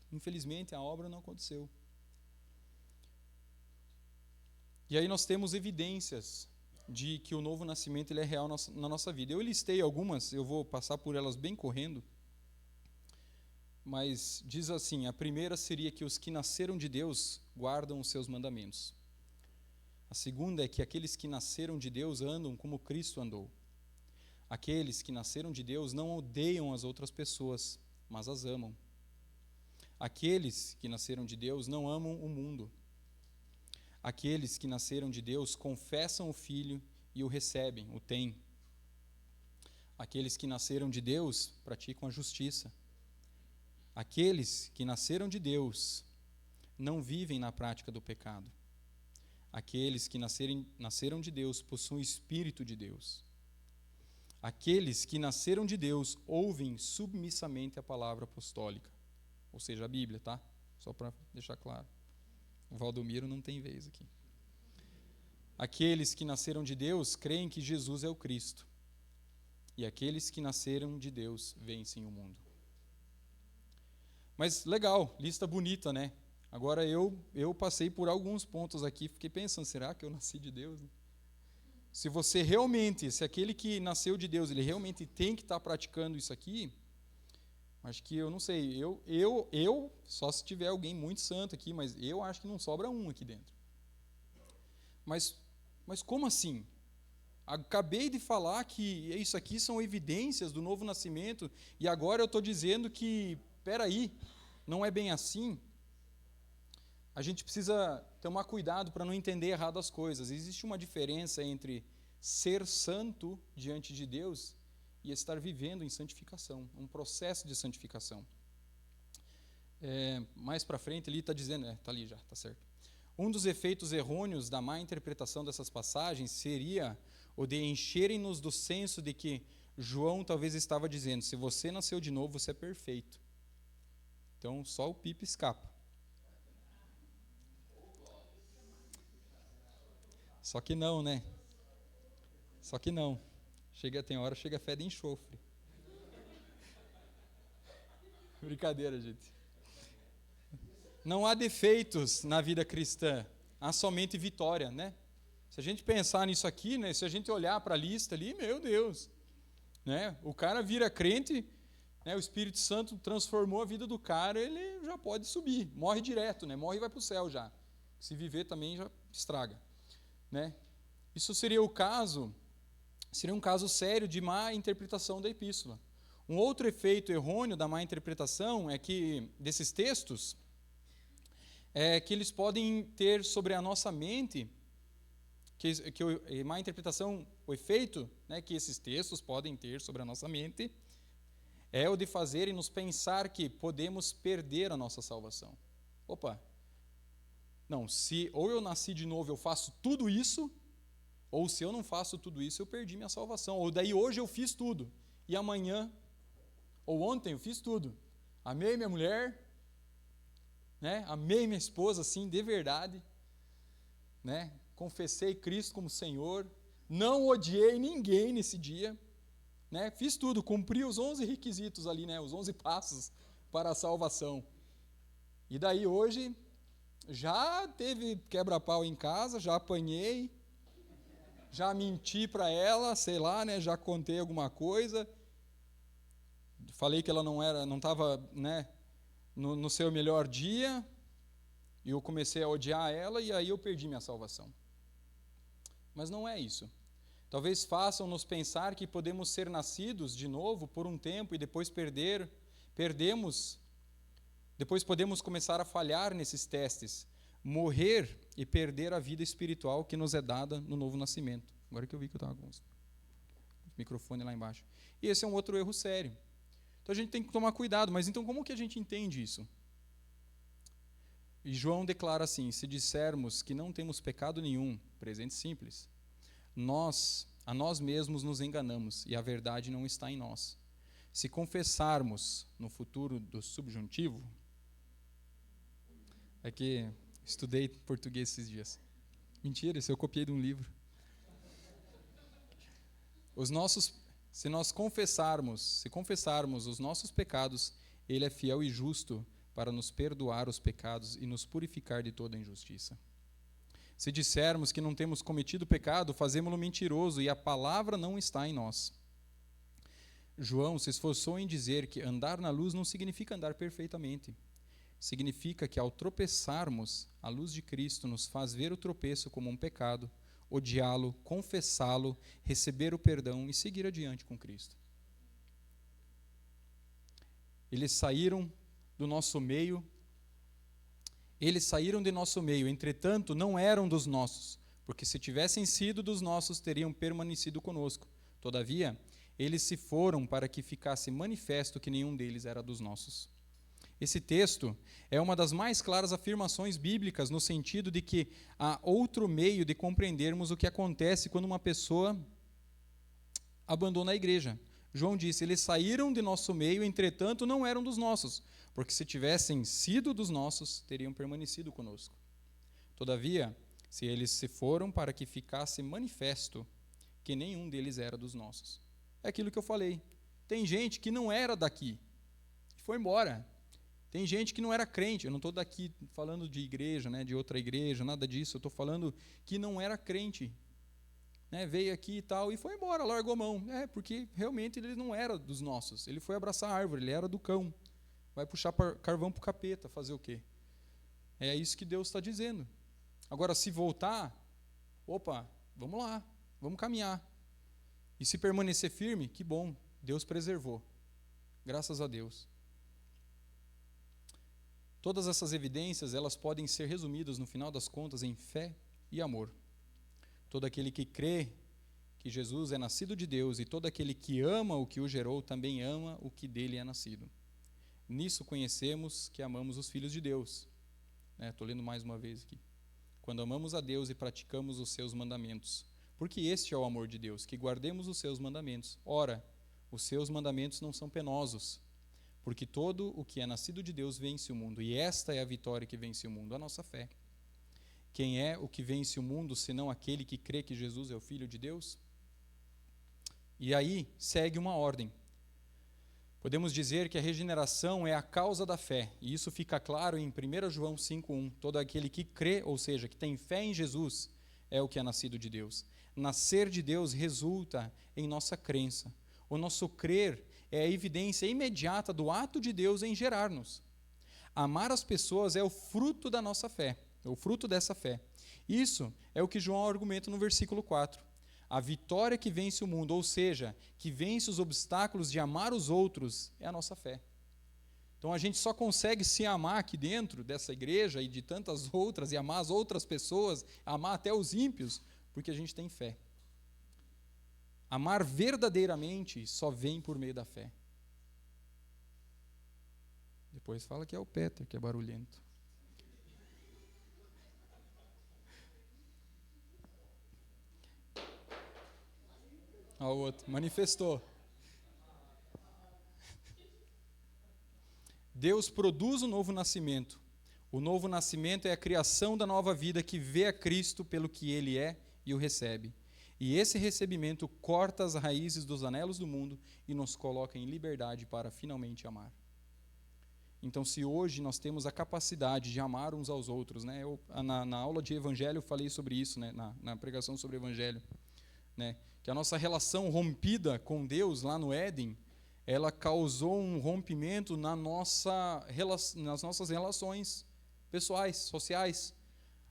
Infelizmente a obra não aconteceu. E aí nós temos evidências de que o novo nascimento ele é real na nossa vida. Eu listei algumas, eu vou passar por elas bem correndo, mas diz assim, a primeira seria que os que nasceram de Deus guardam os seus mandamentos. A segunda é que aqueles que nasceram de Deus andam como Cristo andou. Aqueles que nasceram de Deus não odeiam as outras pessoas, mas as amam. Aqueles que nasceram de Deus não amam o mundo. Aqueles que nasceram de Deus confessam o Filho e o recebem, o têm. Aqueles que nasceram de Deus praticam a justiça. Aqueles que nasceram de Deus não vivem na prática do pecado. Aqueles que nasceram de Deus possuem o Espírito de Deus. Aqueles que nasceram de Deus ouvem submissamente a palavra apostólica, ou seja, a Bíblia, tá? Só para deixar claro. O Valdomiro não tem vez aqui. Aqueles que nasceram de Deus creem que Jesus é o Cristo. E aqueles que nasceram de Deus vencem o mundo. Mas legal, lista bonita, né? Agora eu passei por alguns pontos aqui, fiquei pensando, será que eu nasci de Deus? Se você realmente, se aquele que nasceu de Deus, ele realmente tem que estar praticando isso aqui, acho que eu não sei, eu só se tiver alguém muito santo aqui, mas eu acho que não sobra um aqui dentro. Mas como assim? Acabei de falar que isso aqui são evidências do novo nascimento, e agora eu estou dizendo que, peraí, não é bem assim. A gente precisa tomar cuidado para não entender errado as coisas. Existe uma diferença entre ser santo diante de Deus e estar vivendo em santificação, um processo de santificação. Mais para frente, ali está dizendo, está ali já, está certo. Um dos efeitos errôneos da má interpretação dessas passagens seria o de encherem-nos do senso de que João talvez estava dizendo, se você nasceu de novo, você é perfeito. Então, só o pipa escapa. Só que não, né? Só que não. Tem hora chega a fé de enxofre. Brincadeira, gente. Não há defeitos na vida cristã, há somente vitória, né? Se a gente pensar nisso aqui, né? Se a gente olhar para a lista ali, meu Deus, né? O cara vira crente, né? O Espírito Santo transformou a vida do cara, ele já pode subir, morre direto, né? Morre e vai para o céu já. Se viver também já estraga. Né? Isso seria um caso sério de má interpretação da epístola. Um outro efeito errôneo da má interpretação é que desses textos é que eles podem ter sobre a nossa mente má interpretação, o efeito, né, que esses textos podem ter sobre a nossa mente é o de fazerem-nos pensar que podemos perder a nossa salvação. Opa! Não, se ou eu nasci de novo, eu faço tudo isso, ou se eu não faço tudo isso, eu perdi minha salvação. Ou daí hoje eu fiz tudo, e amanhã Ou ontem eu fiz tudo. Amei minha mulher, né? Amei minha esposa, assim, de verdade, né? Confessei Cristo como Senhor, não odiei ninguém nesse dia, né? Fiz tudo, cumpri os 11 requisitos ali, né? Os 11 passos para a salvação. E daí hoje, já teve quebra-pau em casa, já apanhei, já menti para ela, sei lá, né? Já contei alguma coisa, falei que ela não estava, né, no seu melhor dia, e eu comecei a odiar ela, e aí eu perdi minha salvação. Mas não é isso. Talvez façam-nos pensar que podemos ser nascidos de novo por um tempo e depois perdemos, depois podemos começar a falhar nesses testes, morrer e perder a vida espiritual que nos é dada no novo nascimento. Agora que eu vi que eu estava com o microfone lá embaixo. E esse é um outro erro sério. Então a gente tem que tomar cuidado, mas então como que a gente entende isso? E João declara assim: se dissermos que não temos pecado nenhum, presente simples, a nós mesmos nos enganamos e a verdade não está em nós. Se confessarmos, no futuro do subjuntivo, é que estudei português esses dias. Mentira, isso eu copiei de um livro. Se confessarmos os nossos pecados, Ele é fiel e justo para nos perdoar os pecados e nos purificar de toda injustiça. Se dissermos que não temos cometido pecado, fazemo-lo mentiroso e a palavra não está em nós. João se esforçou em dizer que andar na luz não significa andar perfeitamente. Significa que ao tropeçarmos, a luz de Cristo nos faz ver o tropeço como um pecado, odiá-lo, confessá-lo, receber o perdão e seguir adiante com Cristo. Eles saíram de nosso meio, entretanto não eram dos nossos, porque se tivessem sido dos nossos, teriam permanecido conosco. Todavia, eles se foram para que ficasse manifesto que nenhum deles era dos nossos. Esse texto é uma das mais claras afirmações bíblicas no sentido de que há outro meio de compreendermos o que acontece quando uma pessoa abandona a igreja. João disse: eles saíram de nosso meio, entretanto não eram dos nossos, porque se tivessem sido dos nossos, teriam permanecido conosco. Todavia, se eles se foram para que ficasse manifesto que nenhum deles era dos nossos. É aquilo que eu falei. Tem gente que não era daqui e foi embora. Tem gente que não era crente. Eu não estou daqui falando de igreja, né, de outra igreja, nada disso. Eu estou falando que não era crente. Né, veio aqui e tal e foi embora, largou a mão. Porque realmente ele não era dos nossos. Ele foi abraçar a árvore, ele era do cão. Vai puxar carvão para o capeta, fazer o quê? É isso que Deus está dizendo. Agora, se voltar, opa, vamos lá, vamos caminhar. E se permanecer firme, que bom, Deus preservou. Graças a Deus. Todas essas evidências, elas podem ser resumidas, no final das contas, em fé e amor. Todo aquele que crê que Jesus é nascido de Deus e todo aquele que ama o que o gerou, também ama o que dele é nascido. Nisso conhecemos que amamos os filhos de Deus. Estou lendo mais uma vez aqui. Quando amamos a Deus e praticamos os seus mandamentos. Porque este é o amor de Deus, que guardemos os seus mandamentos. Ora, os seus mandamentos não são penosos, porque todo o que é nascido de Deus vence o mundo, e esta é a vitória que vence o mundo, a nossa fé. Quem é o que vence o mundo, senão aquele que crê que Jesus é o Filho de Deus? E aí segue uma ordem. Podemos dizer que a regeneração é a causa da fé, e isso fica claro em 1 João 5,1. Todo aquele que crê, ou seja, que tem fé em Jesus, é o que é nascido de Deus. Nascer de Deus resulta em nossa crença. O nosso crer é a evidência imediata do ato de Deus em gerar-nos. Amar as pessoas é o fruto da nossa fé, é o fruto dessa fé. Isso é o que João argumenta no versículo 4. A vitória que vence o mundo, ou seja, que vence os obstáculos de amar os outros, é a nossa fé. Então a gente só consegue se amar aqui dentro dessa igreja e de tantas outras, e amar as outras pessoas, amar até os ímpios, porque a gente tem fé. Amar verdadeiramente só vem por meio da fé. Depois fala que é o Peter, que é barulhento. Olha o outro, manifestou. Deus produz o novo nascimento. O novo nascimento é a criação da nova vida que vê a Cristo pelo que Ele é e o recebe. E esse recebimento corta as raízes dos anelos do mundo e nos coloca em liberdade para finalmente amar. Então, se hoje nós temos a capacidade de amar uns aos outros, né? Eu, na aula de Evangelho, eu falei sobre isso, né? na pregação sobre o Evangelho, né? Que a nossa relação rompida com Deus lá no Éden, ela causou um rompimento nas nossas relações pessoais, sociais.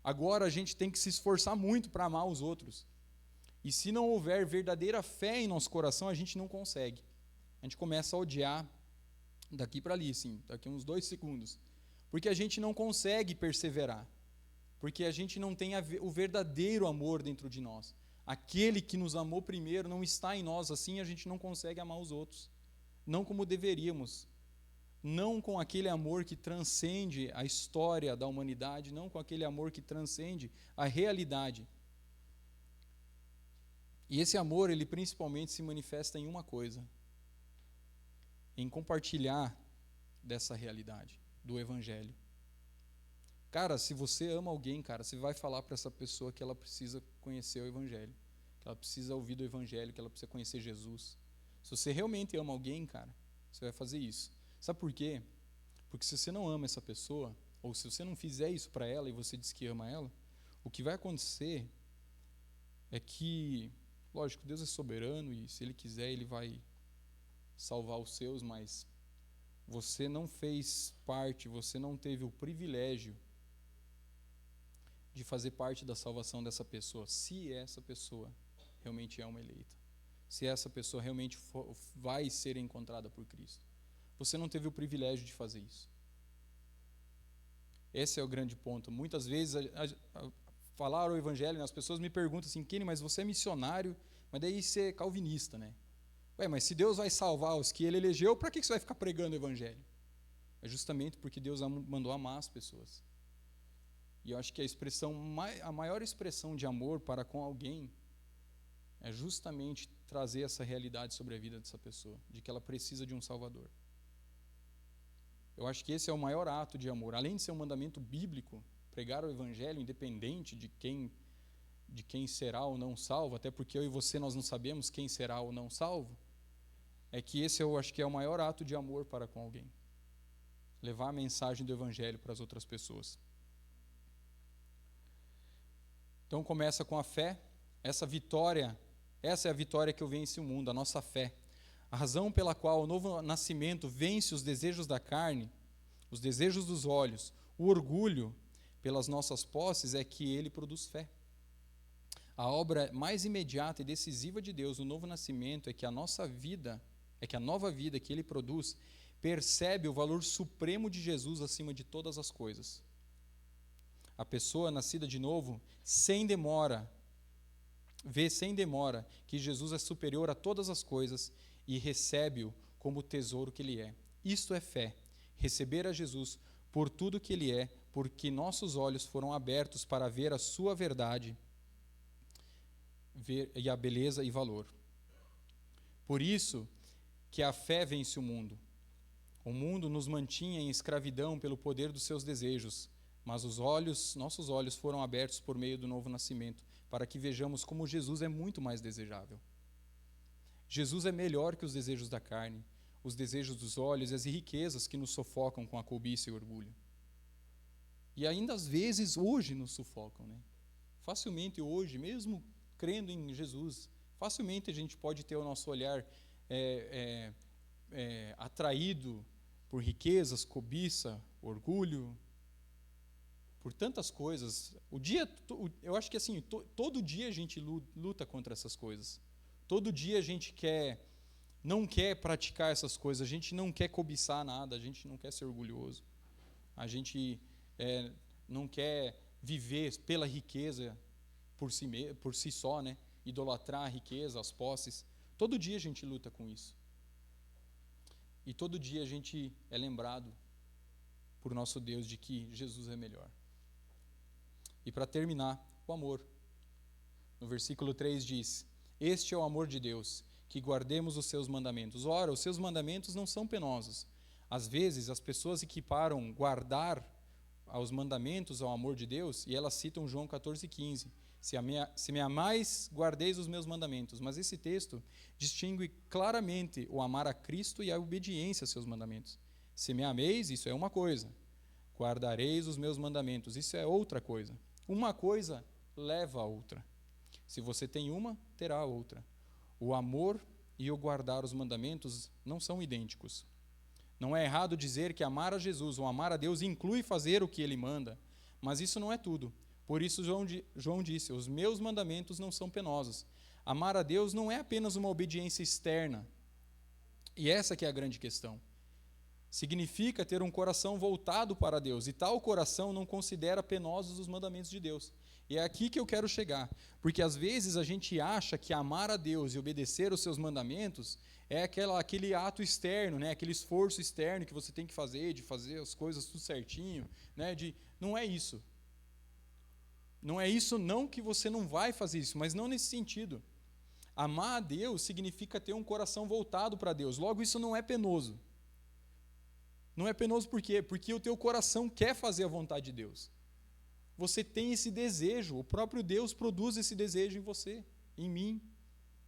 Agora a gente tem que se esforçar muito para amar os outros. E se não houver verdadeira fé em nosso coração, a gente não consegue. A gente começa a odiar daqui para ali, assim, daqui uns 2 segundos. Porque a gente não consegue perseverar. Porque a gente não tem o verdadeiro amor dentro de nós. Aquele que nos amou primeiro não está em nós, assim a gente não consegue amar os outros. Não como deveríamos. Não com aquele amor que transcende a história da humanidade, não com aquele amor que transcende a realidade. E esse amor, ele principalmente se manifesta em uma coisa: em compartilhar dessa realidade, do Evangelho. Cara, se você ama alguém, cara, você vai falar para essa pessoa que ela precisa conhecer o Evangelho, que ela precisa ouvir do Evangelho, que ela precisa conhecer Jesus. Se você realmente ama alguém, cara, você vai fazer isso. Sabe por quê? Porque se você não ama essa pessoa, ou se você não fizer isso para ela e você diz que ama ela, o que vai acontecer é que, lógico, Deus é soberano e se Ele quiser, Ele vai salvar os seus, mas você não fez parte, você não teve o privilégio de fazer parte da salvação dessa pessoa, se essa pessoa realmente é uma eleita, se essa pessoa realmente vai ser encontrada por Cristo. Você não teve o privilégio de fazer isso. Esse é o grande ponto. Muitas vezes, falar o Evangelho, as pessoas me perguntam assim: Kenny, mas você é missionário, mas daí você é calvinista, né? Ué, mas se Deus vai salvar os que Ele elegeu, para que você vai ficar pregando o Evangelho? É justamente porque Deus mandou amar as pessoas. E eu acho que a maior expressão de amor para com alguém é justamente trazer essa realidade sobre a vida dessa pessoa, de que ela precisa de um Salvador. Eu acho que esse é o maior ato de amor. Além de ser um mandamento bíblico, pregar o Evangelho independente de quem será ou não salvo, até porque eu e você nós não sabemos quem será ou não salvo, é que esse eu acho que é o maior ato de amor para com alguém. Levar a mensagem do Evangelho para as outras pessoas. Então começa com a fé, essa é a vitória que eu venci o mundo, a nossa fé. A razão pela qual o novo nascimento vence os desejos da carne, os desejos dos olhos, o orgulho pelas nossas posses é que ele produz fé. A obra mais imediata e decisiva de Deus no novo nascimento é que a nova vida que ele produz percebe o valor supremo de Jesus acima de todas as coisas. A pessoa nascida de novo, vê sem demora que Jesus é superior a todas as coisas e recebe-o como o tesouro que ele é. Isto é fé, receber a Jesus por tudo que ele é, porque nossos olhos foram abertos para ver a sua verdade e a beleza e valor. Por isso que a fé vence o mundo. O mundo nos mantinha em escravidão pelo poder dos seus desejos, mas nossos olhos foram abertos por meio do novo nascimento, para que vejamos como Jesus é muito mais desejável. Jesus é melhor que os desejos da carne, os desejos dos olhos e as riquezas que nos sufocam com a cobiça e o orgulho. E ainda às vezes hoje nos sufocam, né? Facilmente hoje, mesmo crendo em Jesus, facilmente a gente pode ter o nosso olhar atraído por riquezas, cobiça, orgulho, por tantas coisas. Eu acho que assim, todo dia a gente luta contra essas coisas. Todo dia a gente não quer praticar essas coisas, a gente não quer cobiçar nada, a gente não quer ser orgulhoso, a gente não quer viver pela riqueza por si só, né? Idolatrar a riqueza, as posses. Todo dia a gente luta com isso. E todo dia a gente é lembrado por nosso Deus de que Jesus é melhor. E para terminar, o amor. No versículo 3 diz: Este é o amor de Deus, que guardemos os seus mandamentos. Ora, os seus mandamentos não são penosos. Às vezes, as pessoas equiparam guardar aos mandamentos ao amor de Deus, e elas citam João 14,15. Se me amais, guardeis os meus mandamentos. Mas esse texto distingue claramente o amar a Cristo e a obediência aos seus mandamentos. Se me ameis, isso é uma coisa. Guardareis os meus mandamentos, isso é outra coisa. Uma coisa leva a outra. Se você tem uma, terá a outra. O amor e o guardar os mandamentos não são idênticos. Não é errado dizer que amar a Jesus ou amar a Deus inclui fazer o que Ele manda, mas isso não é tudo. Por isso João disse, os meus mandamentos não são penosos. Amar a Deus não é apenas uma obediência externa. E essa que é a grande questão. Significa ter um coração voltado para Deus, e tal coração não considera penosos os mandamentos de Deus. E é aqui que eu quero chegar, porque às vezes a gente acha que amar a Deus e obedecer os seus mandamentos é aquele ato externo, né? Aquele esforço externo que você tem que fazer, de fazer as coisas tudo certinho, né? Não é isso. Não é isso não que você não vai fazer isso, mas não nesse sentido. Amar a Deus significa ter um coração voltado para Deus, logo isso não é penoso. Não é penoso por quê? Porque o teu coração quer fazer a vontade de Deus. Você tem esse desejo, o próprio Deus produz esse desejo em você, em mim,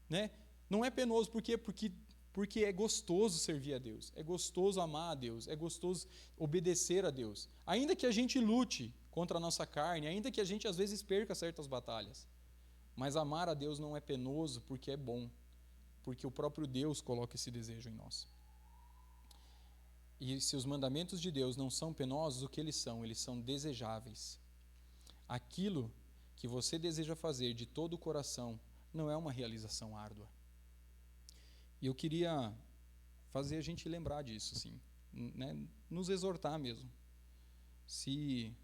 né? Não é penoso, por quê? Porque é gostoso servir a Deus, é gostoso amar a Deus, é gostoso obedecer a Deus. Ainda que a gente lute contra a nossa carne, ainda que a gente às vezes perca certas batalhas, mas amar a Deus não é penoso porque é bom, porque o próprio Deus coloca esse desejo em nós. E se os mandamentos de Deus não são penosos, o que eles são? Eles são desejáveis. Aquilo que você deseja fazer de todo o coração não é uma realização árdua. E eu queria fazer a gente lembrar disso, assim, né? Nos exortar mesmo. Se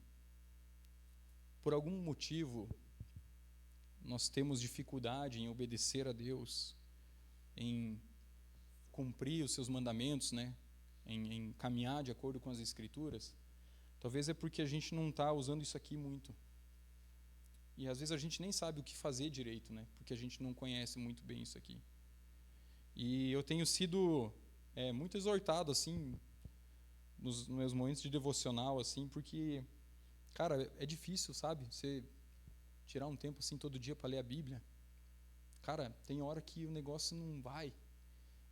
por algum motivo nós temos dificuldade em obedecer a Deus, em cumprir os seus mandamentos, né? Em caminhar de acordo com as Escrituras, talvez é porque a gente não está usando isso aqui muito. E às vezes a gente nem sabe o que fazer direito, né? Porque a gente não conhece muito bem isso aqui. E eu tenho sido muito exortado, assim, nos meus momentos de devocional, assim, porque, cara, é difícil, sabe? Você tirar um tempo, assim, todo dia para ler a Bíblia. Cara, tem hora que o negócio não vai.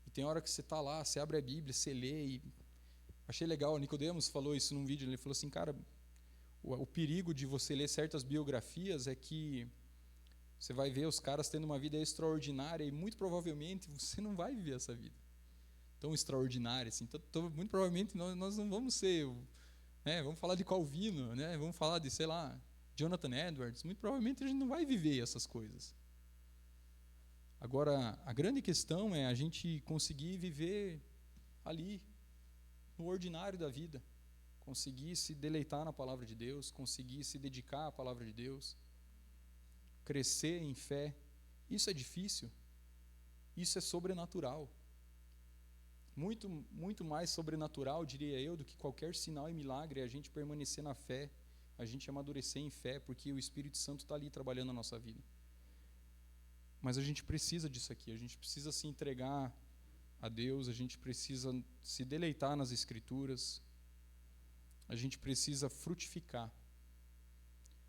E tem hora que você está lá, você abre a Bíblia, você lê e... Achei legal, o Nicodemos falou isso num vídeo, ele falou assim, cara, o perigo de você ler certas biografias é que você vai ver os caras tendo uma vida extraordinária e muito provavelmente você não vai viver essa vida tão extraordinária assim. Então, muito provavelmente nós não vamos ser, né, vamos falar de Calvino, né, vamos falar de, sei lá, Jonathan Edwards. Muito provavelmente a gente não vai viver essas coisas. Agora, a grande questão é a gente conseguir viver ali, no ordinário da vida. Conseguir se deleitar na palavra de Deus, conseguir se dedicar à palavra de Deus, crescer em fé. Isso é difícil, isso é sobrenatural. Muito, muito mais sobrenatural, diria eu, do que qualquer sinal e milagre, é a gente permanecer na fé, a gente amadurecer em fé, porque o Espírito Santo está ali trabalhando na nossa vida. Mas a gente precisa disso aqui, a gente precisa se entregar a Deus, a gente precisa se deleitar nas Escrituras, a gente precisa frutificar.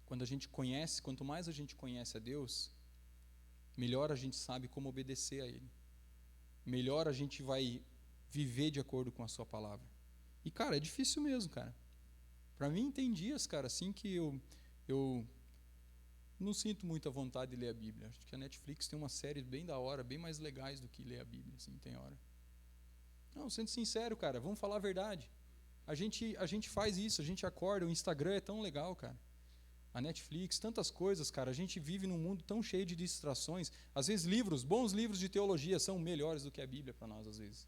Quando a gente conhece, quanto mais a gente conhece a Deus, melhor a gente sabe como obedecer a Ele. Melhor a gente vai viver de acordo com a sua palavra. E, cara, é difícil mesmo, cara. Para mim, tem dias, cara, assim que eu não sinto muita vontade de ler a Bíblia. Acho que a Netflix tem uma série bem da hora, bem mais legais do que ler a Bíblia, assim, tem hora. Não, sendo sincero, cara, vamos falar a verdade. A gente faz isso, a gente acorda, o Instagram é tão legal, cara. A Netflix, tantas coisas, cara. A gente vive num mundo tão cheio de distrações. Às vezes bons livros de teologia são melhores do que a Bíblia para nós, às vezes.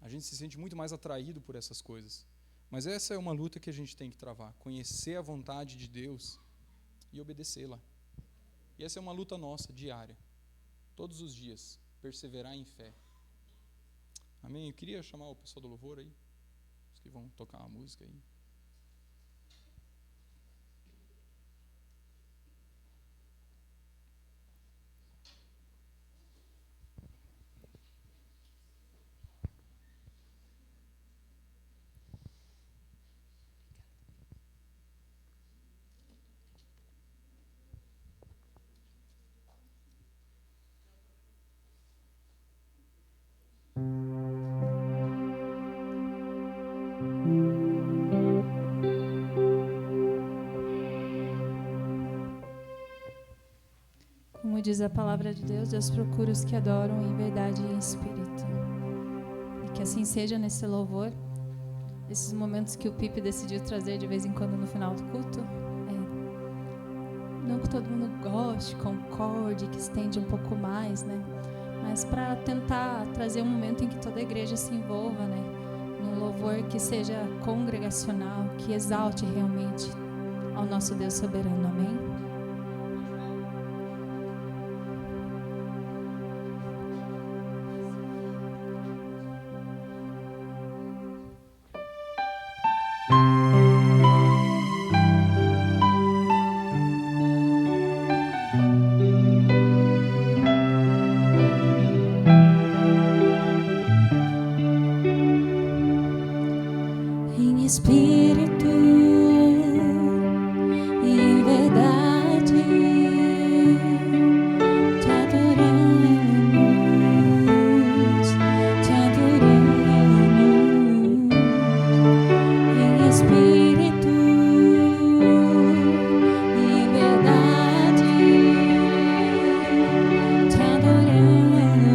A gente se sente muito mais atraído por essas coisas. Mas essa é uma luta que a gente tem que travar. Conhecer a vontade de Deus e obedecê-la. E essa é uma luta nossa, diária. Todos os dias. Perseverar em fé. Amém? Eu queria chamar o pessoal do louvor aí. Os que vão tocar uma música aí. diz a palavra de Deus, Deus procura os que adoram em verdade e em espírito. E que assim seja nesse louvor, esses momentos que o Pipe decidiu trazer de vez em quando no final do culto. Não que todo mundo goste, concorde, que estende um pouco mais, né? Mas para tentar trazer um momento em que toda a igreja se envolva, né? Num louvor que seja congregacional, que exalte realmente ao nosso Deus soberano. Amém? Em espírito e em verdade te adoramos, te adoramos. Em espírito e em verdade te adoramos,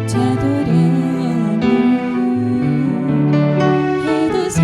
te adoramos. Rei dos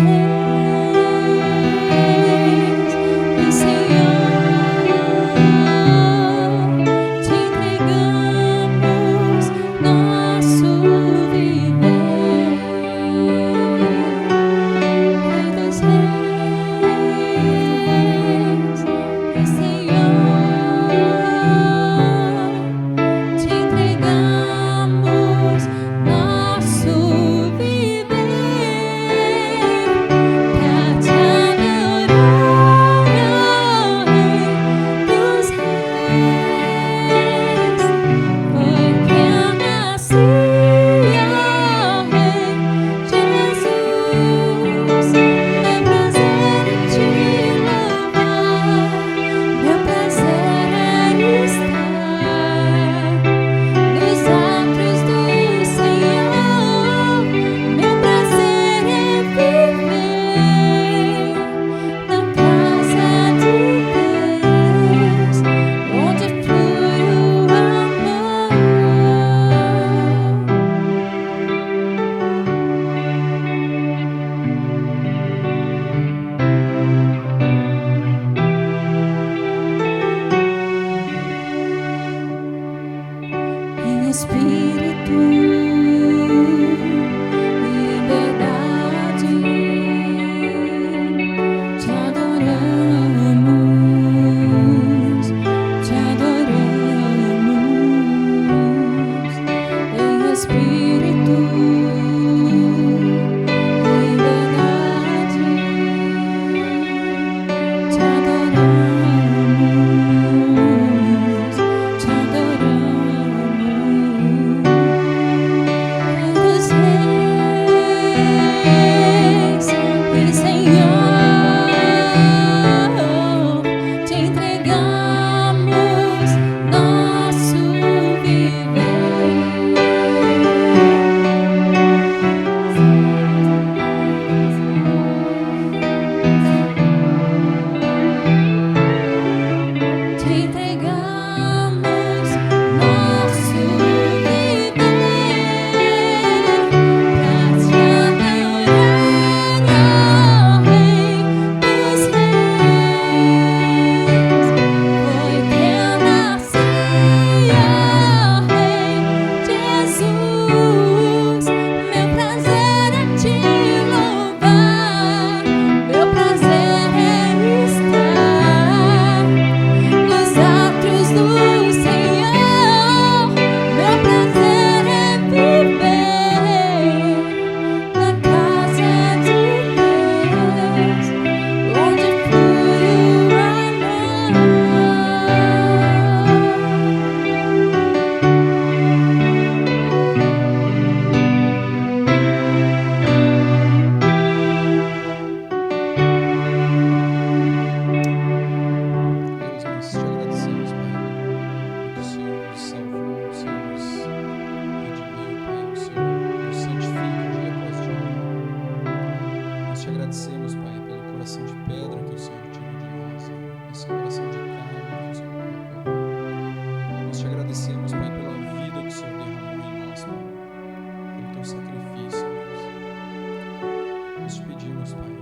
nós te pedimos, Pai.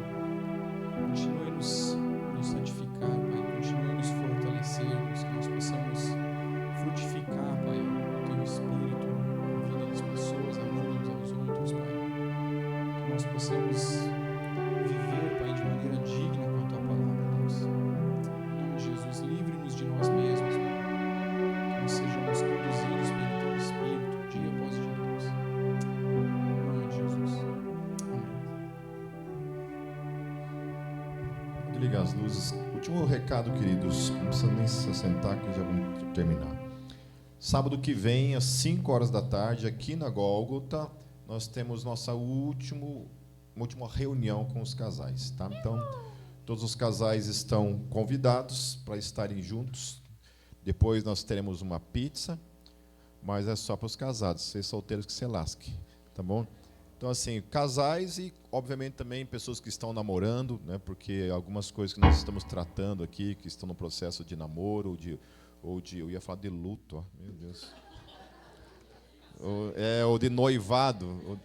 Continue nos santificar, Pai. Continue nos fortalecermos, que nós possamos frutificar, Pai, o Teu Espírito na vida das pessoas, amando uns aos outros, Pai. Que nós possamos viver, Pai, de maneira digna com a Tua palavra, Deus. Em nome de Jesus, livre-nos de nós mesmos, Pai. Que nós sejamos conduzidos pelo Teu Espírito, dia após dia, Deus. Em nome de Jesus. Amém. Pode ligar as luzes. Último recado, queridos. Não precisa nem se assentar que já vamos terminar. Sábado que vem, às 5 horas da tarde, aqui na Gólgota, nós temos nossa última reunião com os casais, tá? Então, todos os casais estão convidados para estarem juntos. Depois nós teremos uma pizza, mas é só para os casados. Vocês solteiros que se lasquem, tá bom? Então, assim, casais e, obviamente, também pessoas que estão namorando, né? Porque algumas coisas que nós estamos tratando aqui, que estão no processo de namoro, eu ia falar de luto, ó, meu Deus. Ou de noivado,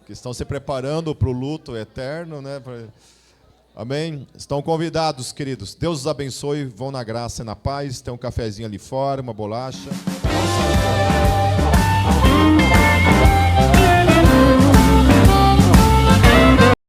que estão se preparando para o luto eterno, né? Amém? Estão convidados, queridos. Deus os abençoe, vão na graça e na paz. Tem um cafezinho ali fora, uma bolacha.